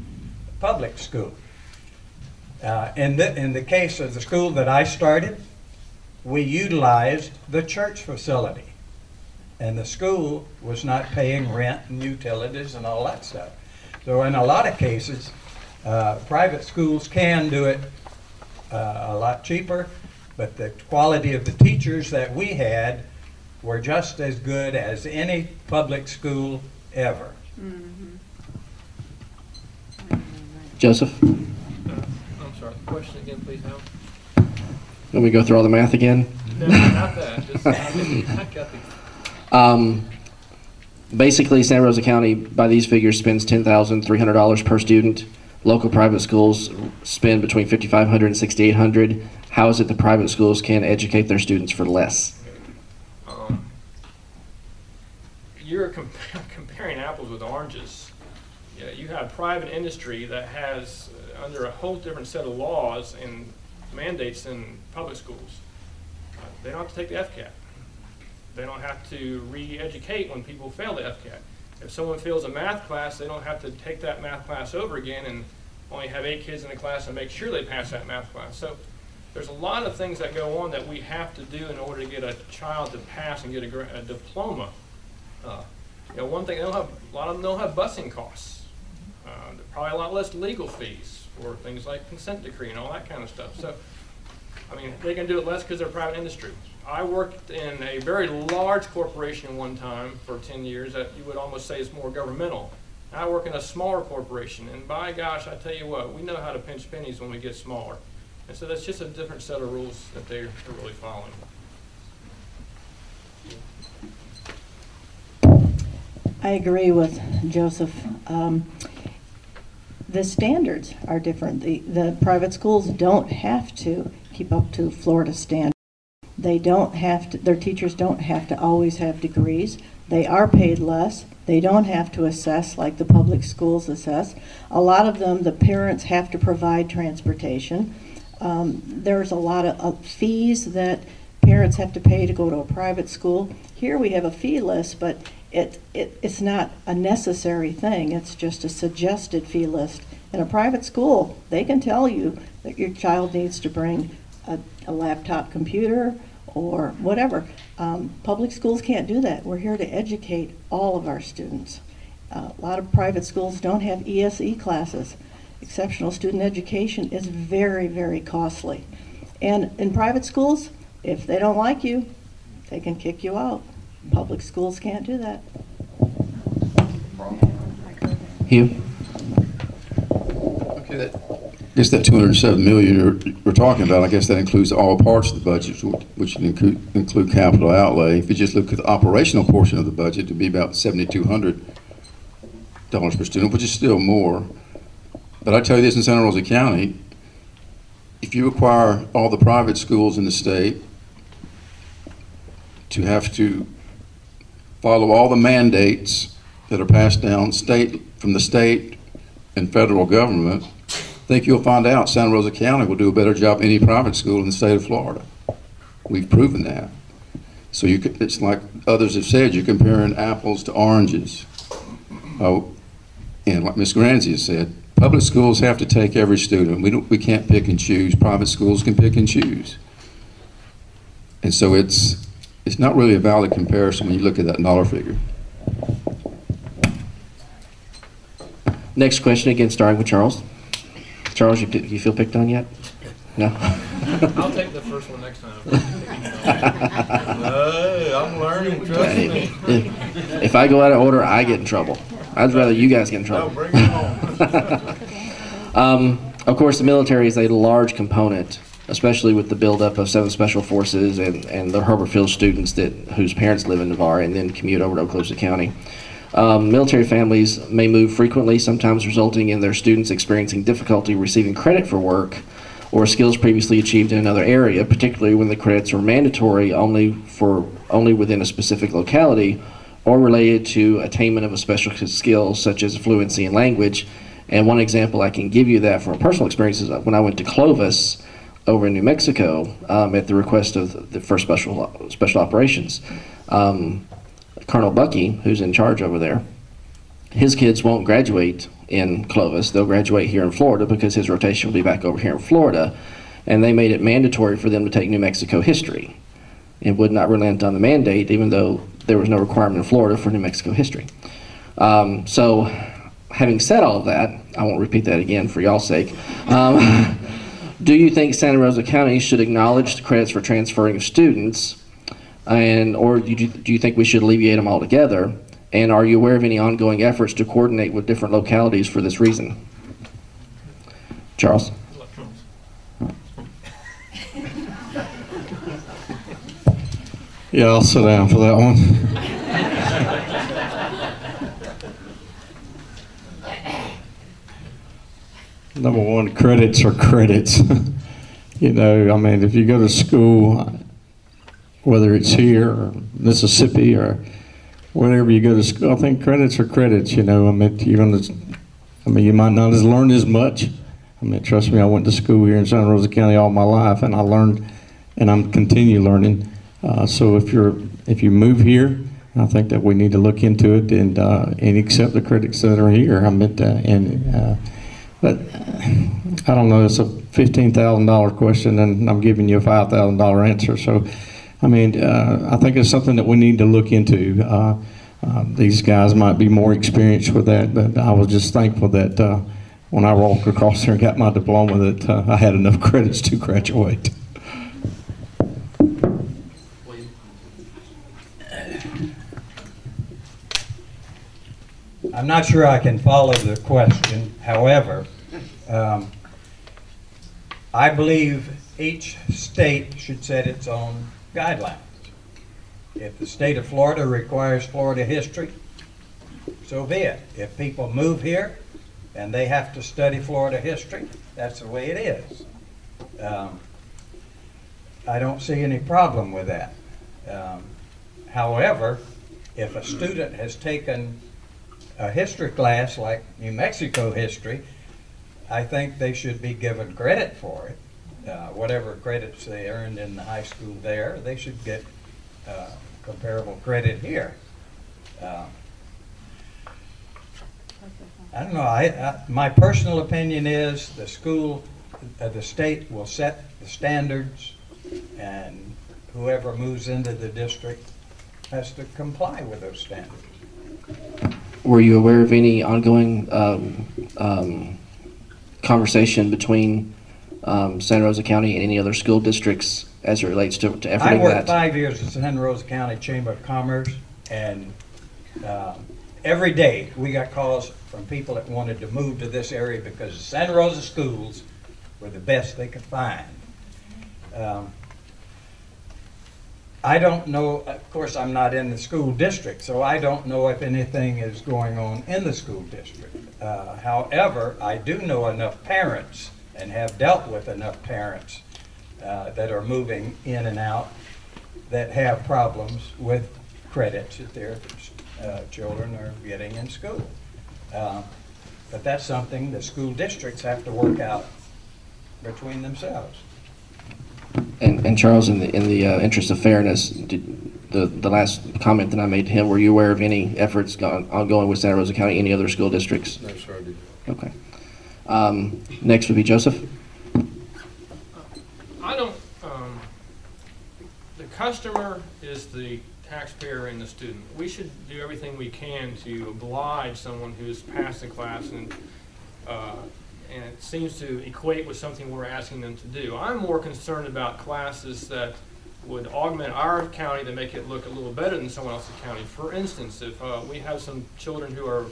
public school. In the case of the school that I started, we utilized the church facility. And the school was not paying rent and utilities and all that stuff. So in a lot of cases, private schools can do it a lot cheaper, but the quality of the teachers that we had were just as good as any public school ever. Mm-hmm. Joseph? I'm sorry, the question again, please, Hal. Let me go through all the math again? No, not that. Just, I got the... Basically, Santa Rosa County, by these figures, spends $10,300 per student. Local private schools spend between $5,500 and $6,800. How is it the private schools can educate their students for less? You're comparing apples with oranges. You know, you have private industry that has under a whole different set of laws and mandates than public schools. They don't have to take the FCAT. They don't have to re-educate when people fail the FCAT. If someone fails a math class, they don't have to take that math class over again and only have 8 kids in the class and make sure they pass that math class. So there's a lot of things that go on that we have to do in order to get a child to pass and get a diploma. You know, one thing, a lot of them don't have busing costs. Probably a lot less legal fees for things like consent decree and all that kind of stuff. So, I mean, they can do it less because they're private industry. I worked in a very large corporation one time for 10 years that you would almost say is more governmental. I work in a smaller corporation, and by gosh, I tell you what, we know how to pinch pennies when we get smaller. And so that's just a different set of rules that they're really following. I agree with Joseph. The standards are different. The private schools don't have to keep up to Florida standards. They don't have to, their teachers don't have to always have degrees. They are paid less. They don't have to assess like the public schools assess. A lot of them, the parents have to provide transportation. There's a lot of fees that parents have to pay to go to a private school. Here we have a fee list, but it's not a necessary thing. It's just a suggested fee list. In a private school, they can tell you that your child needs to bring a laptop computer or whatever. Public schools can't do that. We're here to educate all of our students. A lot of private schools don't have ESE classes. Exceptional student education is very, very costly. And in private schools, if they don't like you, they can kick you out. Public schools can't do that. Hugh? Okay, I guess that 207 million we're talking about, I guess that includes all parts of the budget, which include capital outlay. If you just look at the operational portion of the budget, it'd be about $7,200 per student, which is still more. But I tell you this, in Santa Rosa County, if you require all the private schools in the state to have to follow all the mandates that are passed down from the state and federal government, I think you'll find out Santa Rosa County will do a better job than any private school in the state of Florida. We've proven that. So it's like others have said, you're comparing apples to oranges. Oh, and like Ms. Granzi has said, public schools have to take every student. We can't pick and choose. Private schools can pick and choose. And so it's not really a valid comparison when you look at that dollar figure. Next question, again starting with Charles. Charles, you feel picked on yet? No? I'll take the first one next time. I'm learning, trust me. If I go out of order, I get in trouble. I'd rather you guys get in trouble. No, bring it on. Of course, the military is a large component, especially with the buildup of 7 Special Forces and the Herbert Field students whose parents live in Navarre and then commute over to Okaloosa County. Military families may move frequently, sometimes resulting in their students experiencing difficulty receiving credit for work or skills previously achieved in another area, particularly when the credits are mandatory only within a specific locality or related to attainment of a special skill such as fluency in language. And one example I can give you that from personal experience is when I went to Clovis over in New Mexico at the request of the First Special Operations. Colonel Bucky, who's in charge over there, his kids won't graduate in Clovis. They'll graduate here in Florida because his rotation will be back over here in Florida. And they made it mandatory for them to take New Mexico history. It would not relent on the mandate, even though there was no requirement in Florida for New Mexico history. So having said all of that, I won't repeat that again for y'all's sake. Do you think Santa Rosa County should acknowledge the credits for transferring of students, or do you think we should alleviate them altogether? And are you aware of any ongoing efforts to coordinate with different localities for this reason? Charles? Yeah, I'll sit down for that one. Number one, credits are credits. You know, I mean, if you go to school, whether it's here or Mississippi or wherever you go to school, I think credits are credits. You know, I mean, you might not have learned as much. I mean, trust me, I went to school here in Santa Rosa County all my life, and I learned, and I'm continue learning. So if you move here, I think that we need to look into it and accept the credits that are here. I mean, but I don't know. It's a $15,000 question, and I'm giving you a $5,000 answer. So, I mean, I think it's something that we need to look into. These guys might be more experienced with that, but I was just thankful that when I walked across there and got my diploma, that I had enough credits to graduate. I'm not sure I can follow the question. However, I believe each state should set its own guidelines. If the state of Florida requires Florida history, so be it. If people move here and they have to study Florida history, that's the way it is. I don't see any problem with that. However, if a student has taken a history class like New Mexico history, I think they should be given credit for it. Whatever credits they earned in the high school there, they should get comparable credit here. I don't know. My personal opinion is the state will set the standards, and whoever moves into the district has to comply with those standards. Were you aware of any ongoing conversation between Santa Rosa County and any other school districts as it relates to efforting that? I worked 5 years at Santa Rosa County Chamber of Commerce, and every day we got calls from people that wanted to move to this area because the Santa Rosa schools were the best they could find. I don't know, of course, I'm not in the school district, so I don't know if anything is going on in the school district. However, I do know enough parents and have dealt with enough parents that are moving in and out that have problems with credits that their children are getting in school. But that's something the school districts have to work out between themselves. And Charles, in the interest of fairness, the last comment that I made to him, were you aware of any efforts ongoing with Santa Rosa County, any other school districts? No, sir, I did. Okay. Next would be Joseph. I don't, the customer is the taxpayer and the student. We should do everything we can to oblige someone who's passed the class and it seems to equate with something we're asking them to do. I'm more concerned about classes that would augment our county to make it look a little better than someone else's county. For instance, if we have some children who are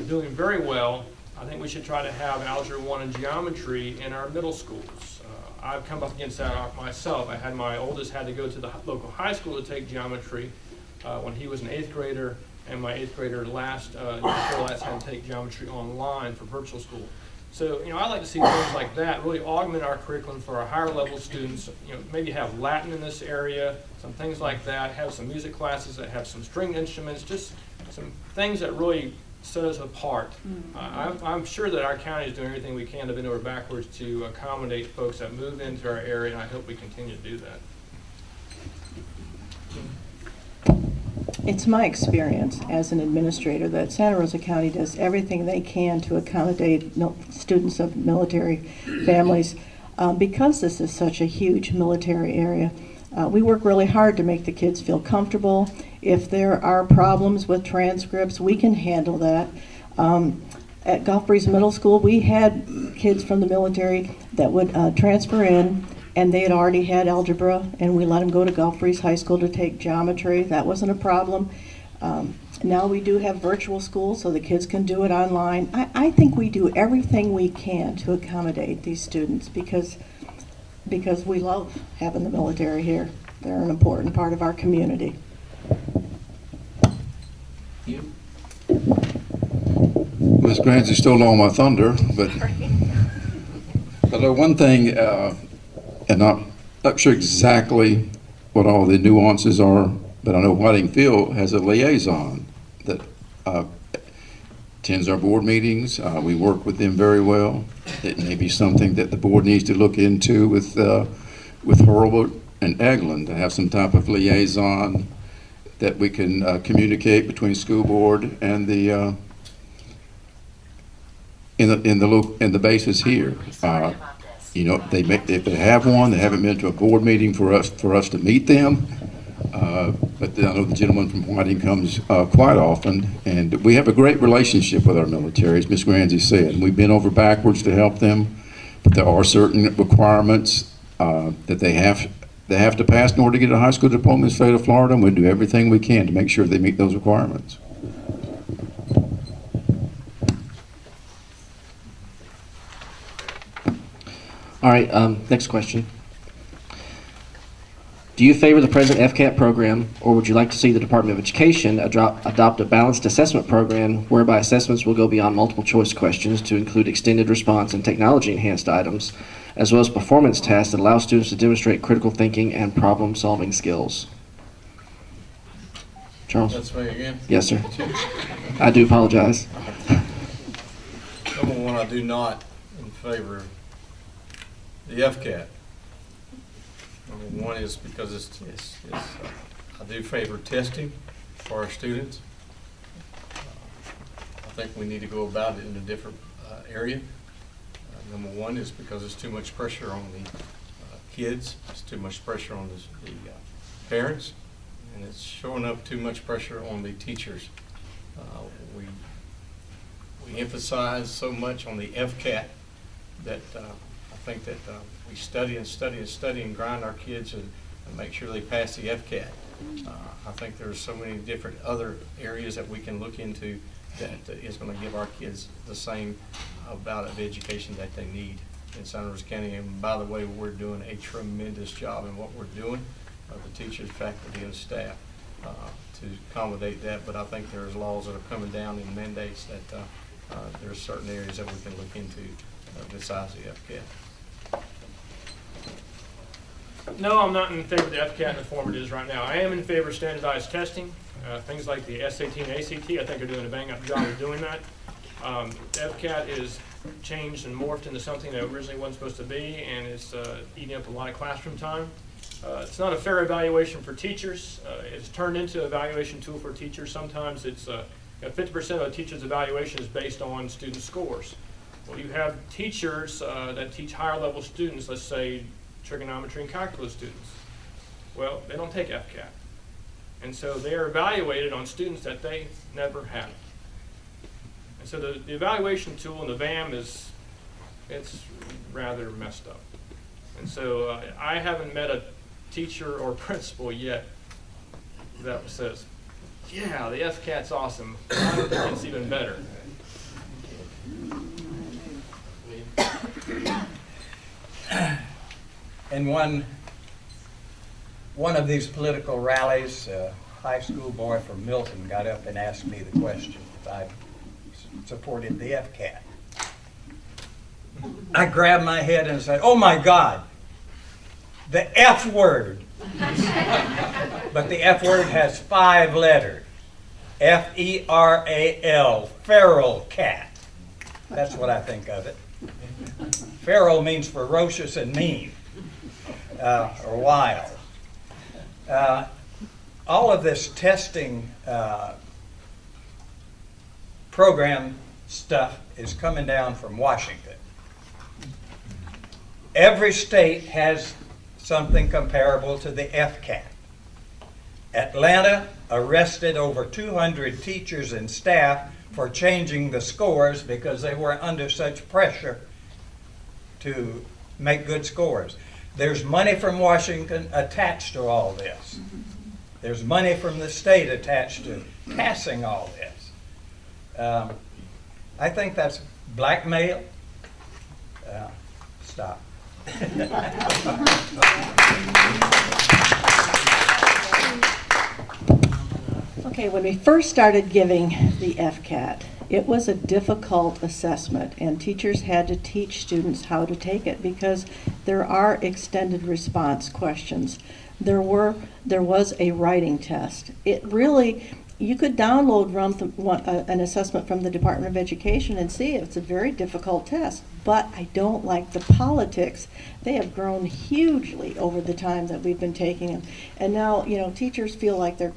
doing very well, I think we should try to have Algebra 1 and Geometry in our middle schools. I've come up against that myself. My oldest had to go to the local high school to take geometry when he was an 8th grader, and my 8th grader last had to take geometry online for virtual school. So, I like to see things like that really augment our curriculum for our higher level students. Maybe have Latin in this area, some things like that, have some music classes that have some string instruments, just some things that really set us apart. I'm sure that our county is doing everything we can to bend over backwards to accommodate folks that move into our area, and I hope we continue to do that. It's my experience as an administrator that Santa Rosa County does everything they can to accommodate students of military families. Because this is such a huge military area, we work really hard to make the kids feel comfortable. If there are problems with transcripts, we can handle that. At Gulf Breeze Middle School, we had kids from the military that would transfer in, and they had already had algebra, and we let them go to Gulf Breeze High School to take geometry. That wasn't a problem. Now we do have virtual school, so the kids can do it online. I think we do everything we can to accommodate these students because we love having the military here. They're an important part of our community. Ms. Granzi stole all my thunder, but one thing, and I'm not sure exactly what all the nuances are, but I know Whiting Field has a liaison that attends our board meetings. We work with them very well. It may be something that the board needs to look into with Hurlbut and Eglin to have some type of liaison that we can communicate between school board and the in the bases here. If they have one, they haven't been to a board meeting for us to meet them. But I know the gentleman from Whiting comes quite often, and we have a great relationship with our military, as Ms. Granzi said. We've been over backwards to help them, but there are certain requirements that they have to pass in order to get a high school diploma in the state of Florida, and we do everything we can to make sure they meet those requirements. All right, next question. Do you favor the present FCAT program, or would you like to see the Department of Education adopt a balanced assessment program whereby assessments will go beyond multiple choice questions to include extended response and technology enhanced items, as well as performance tests that allow students to demonstrate critical thinking and problem solving skills? Charles? That's me again? Yes, sir. I do apologize. Number one, I do not in favor of the FCAT. Number one is because I do favor testing for our students. I think we need to go about it in a different area. Number one is because it's too much pressure on the kids, it's too much pressure on the parents, and it's showing up too much pressure on the teachers. We emphasize so much on the FCAT that I think that we study and study and study and grind our kids and make sure they pass the FCAT. I think there's so many different other areas that we can look into that is going to give our kids the same amount of education that they need. in Santa Rosa County. And by the way, we're doing a tremendous job in what we're doing, the teachers, faculty, and staff, to accommodate that. But I think there's laws that are coming down and mandates that there's certain areas that we can look into besides the FCAT. No, I'm not in favor of the FCAT in the form it is right now. I am in favor of standardized testing. Things like the SAT and ACT, I think are doing a bang-up job of doing that. The FCAT is changed and morphed into something that originally wasn't supposed to be, and it's eating up a lot of classroom time. It's not a fair evaluation for teachers. It's turned into an evaluation tool for teachers. Sometimes it's 50% of a teacher's evaluation is based on student scores. Well, you have teachers that teach higher level students, let's say trigonometry and calculus students. Well, they don't take FCAT. And so they are evaluated on students that they never had. And so the evaluation tool in the VAM it's rather messed up. And so I haven't met a teacher or principal yet that says, yeah, the FCAT's awesome. I think it's even better. In one of these political rallies, a high school boy from Milton got up and asked me the question if I supported the FCAT. I grabbed my head and said, oh my God, the F word. But the F word has 5 letters. F-E-R-A-L, feral cat. That's what I think of it. Feral means ferocious and mean, or wild. All of this testing program stuff is coming down from Washington. Every state has something comparable to the FCAT. Atlanta arrested over 200 teachers and staff for changing the scores because they were under such pressure to make good scores. There's money from Washington attached to all this. There's money from the state attached to passing all this. I think that's blackmail. Stop. Okay, when we first started giving the FCAT, it was a difficult assessment, and teachers had to teach students how to take it because there are extended response questions. There was a writing test. It really, you could download an assessment from the Department of Education and see it's a very difficult test. But I don't like the politics. They have grown hugely over the time that we've been taking them. And now, you know, teachers feel like they're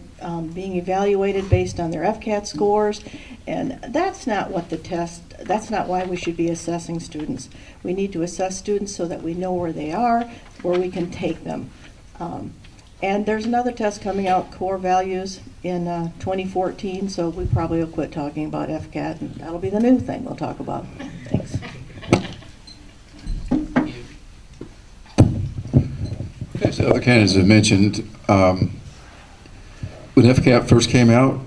being evaluated based on their FCAT scores. And that's not what that's not why we should be assessing students. We need to assess students so that we know where they are, where we can take them. And there's another test coming out, core values, in 2014, so we probably will quit talking about FCAT, and that'll be the new thing we'll talk about. Thanks. As the other candidates have mentioned, when FCAT first came out,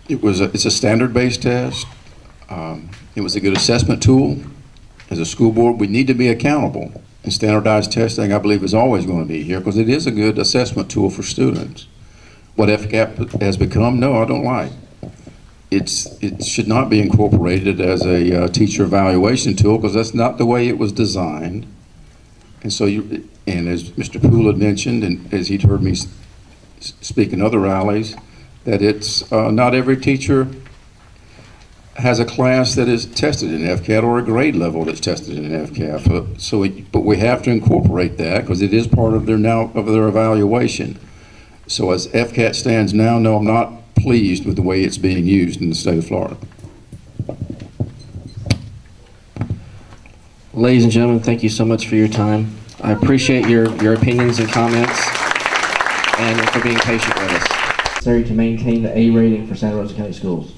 it's a standard-based test. It was a good assessment tool. As a school board, we need to be accountable. And standardized testing, I believe, is always going to be here because it is a good assessment tool for students. What FCAT has become, no, I don't like. It should not be incorporated as a teacher evaluation tool because that's not the way it was designed. And so, and as Mr. Poole had mentioned, and as he'd heard me speak in other rallies, that it's not every teacher has a class that is tested in FCAT or a grade level that's tested in FCAT. But we have to incorporate that because it is part of their evaluation. So as FCAT stands now, no, I'm not pleased with the way it's being used in the state of Florida. Ladies and gentlemen, thank you so much for your time. I appreciate your opinions and comments and for being patient with us. Necessary to maintain the A rating for Santa Rosa County Schools.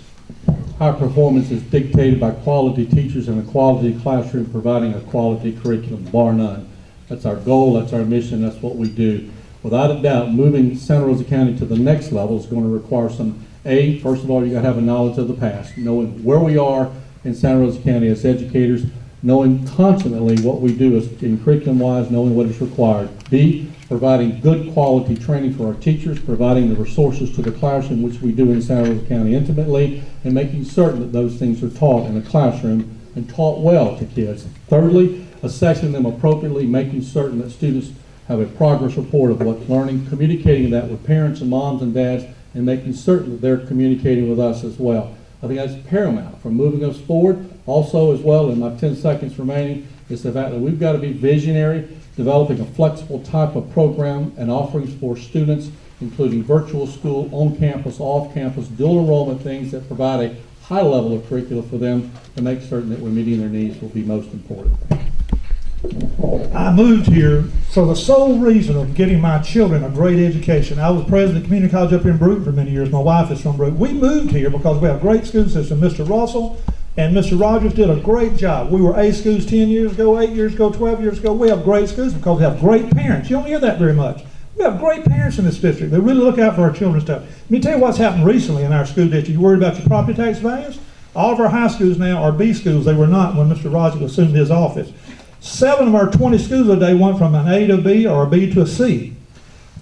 Our performance is dictated by quality teachers and a quality classroom providing a quality curriculum, bar none. That's our goal, that's our mission, that's what we do. Without a doubt, moving Santa Rosa County to the next level is going to require some, first of all, you got to have a knowledge of the past, knowing where we are in Santa Rosa County as educators, knowing constantly what we do is in curriculum-wise, knowing what is required. B, providing good quality training for our teachers, providing the resources to the classroom, which we do in Santa Rosa County intimately, and making certain that those things are taught in the classroom and taught well to kids. Thirdly, assessing them appropriately, making certain that students have a progress report of what's learning, communicating that with parents and moms and dads, and making certain that they're communicating with us as well. I think that's paramount for moving us forward. Also, as well, in my 10 seconds remaining, is the fact that we've got to be visionary, developing a flexible type of program and offerings for students, including virtual school, on campus, off campus, dual enrollment, things that provide a high level of curriculum for them to make certain that we're meeting their needs will be most important. I moved here for the sole reason of getting my children a great education. I was president of community college up here in Brewton for many years. My wife is from Brewton. We moved here because we have a great school system. Mr. Russell and Mr. Rogers did a great job. We were A schools 10 years ago, 8 years ago, 12 years ago. We have great schools because we have great parents. You don't hear that very much. We have great parents in this district. They really look out for our children's stuff. Let me tell you what's happened recently in our school district. You worried about your property tax values? All of our high schools now are B schools. They were not when Mr. Rogers assumed his office. 7 of our 20 schools today went from an A to a B or a B to a C.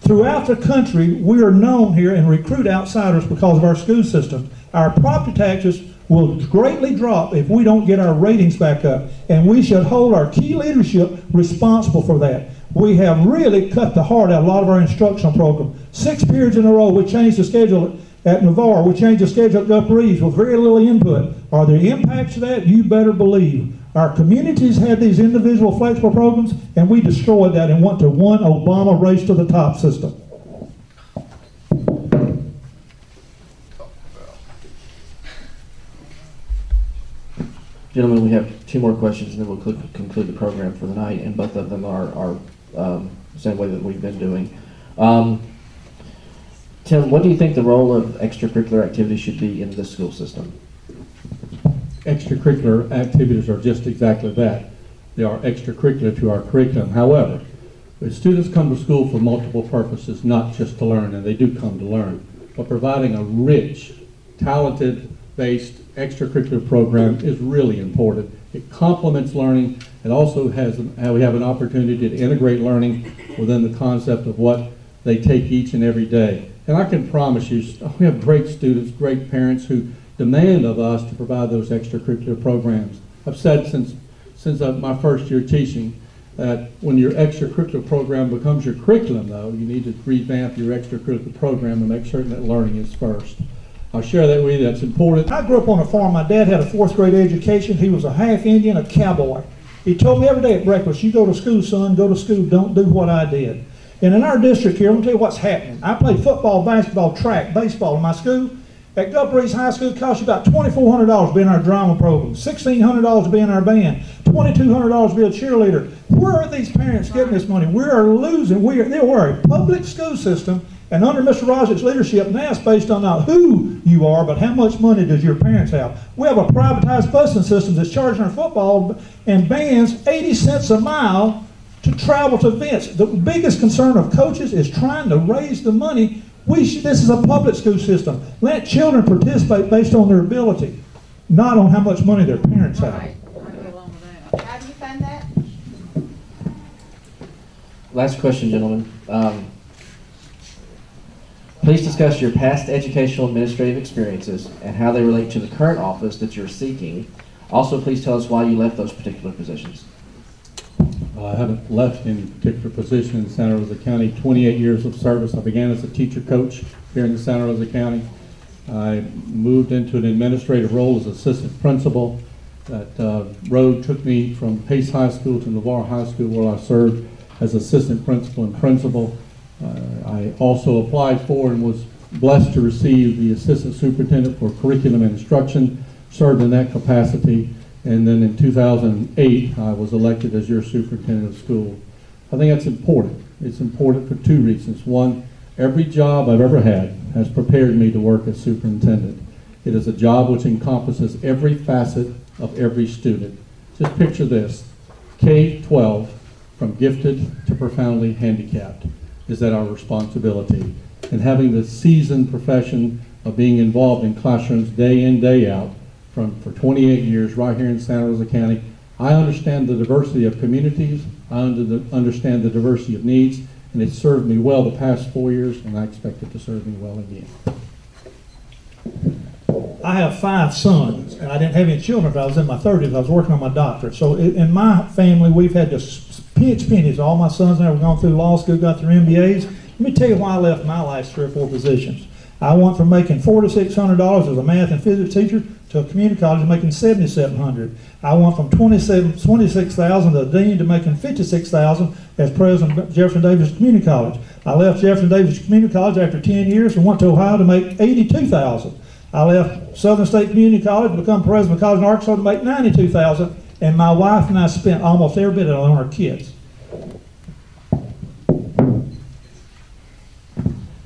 Throughout the country, we are known here and recruit outsiders because of our school system. Our property taxes will greatly drop if we don't get our ratings back up, and we should hold our key leadership responsible for that. We have really cut the heart out of a lot of our instructional program. 6 periods in a row, we changed the schedule at Navarre, we changed the schedule at Upper East with very little input. Are there impacts to that? You better believe. Our communities had these individual flexible programs, and we destroyed that and went to one Obama race to the top system. Gentlemen, we have 2 more questions, and then we'll conclude the program for the night, and both of them are the same way that we've been doing. Tim, what do you think the role of extracurricular activities should be in this school system? Extracurricular activities are just exactly that. They are extracurricular to our curriculum. However, students come to school for multiple purposes, not just to learn, and they do come to learn, but providing a rich, talented-based extracurricular program is really important. It complements learning. It also has, we have an opportunity to integrate learning within the concept of what they take each and every day. And I can promise you, we have great students, great parents who demand of us to provide those extracurricular programs. I've said since my first year teaching that when your extracurricular program becomes your curriculum, though, you need to revamp your extracurricular program and make certain that learning is first. I'll share that with you. That's important. I grew up on a farm. My dad had a 4th grade education. He was a half Indian, a cowboy. He told me every day at breakfast, you go to school, son, go to school, don't do what I did. And in our district here, I'm going to tell you what's happening. I played football, basketball, track, baseball in my school. At Upper East High School, it costs you about $2,400 to be in our drama program, $1,600 to be in our band, $2,200 to be a cheerleader. Where are these parents getting this money? We are losing. We're a public school system, and under Mr. Rogers' leadership, now it's based on not who you are, but how much money does your parents have. We have a privatized busing system that's charging our football and bands 80 cents a mile to travel to events. The biggest concern of coaches is trying to raise the money. This is a public school system. Let children participate based on their ability, not on how much money their parents have. How do you find that? Last question, gentlemen. Please discuss your past educational administrative experiences and how they relate to the current office that you're seeking. Also, please tell us why you left those particular positions. I haven't left any particular position in Santa Rosa County. 28 years of service. I began as a teacher coach here in Santa Rosa County. I moved into an administrative role as assistant principal. That road took me from Pace High School to Navarre High School, where I served as assistant principal and principal. I also applied for and was blessed to receive the assistant superintendent for curriculum and instruction, served in that capacity. And then in 2008, I was elected as your superintendent of schools. I think that's important. It's important for 2 reasons. One, every job I've ever had has prepared me to work as superintendent. It is a job which encompasses every facet of every student. Just picture this, K-12, from gifted to profoundly handicapped, is that our responsibility. And having the seasoned profession of being involved in classrooms day in, day out, for 28 years right here in Santa Rosa County, I understand the diversity of communities, I understand the diversity of needs, and it's served me well the past 4 years, and I expect it to serve me well again. I have 5 sons, and I didn't have any children until I was in my 30s. I was working on my doctorate. So in my family, we've had to pinch pennies. All my sons now have gone through law school, got their MBAs. Let me tell you why I left my last 3 or 4 positions. I went from making $400 to $600 as a math and physics teacher to a community college making $7,700. I went from $26,000 to dean to making $56,000 as president of Jefferson Davis Community College. I left Jefferson Davis Community College after 10 years and went to Ohio to make $82,000. I left Southern State Community College to become president of college in Arkansas to make $92,000, and my wife and I spent almost every bit of it on our kids.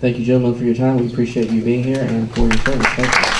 Thank you, gentlemen, for your time. We appreciate you being here and for your service. Thank you.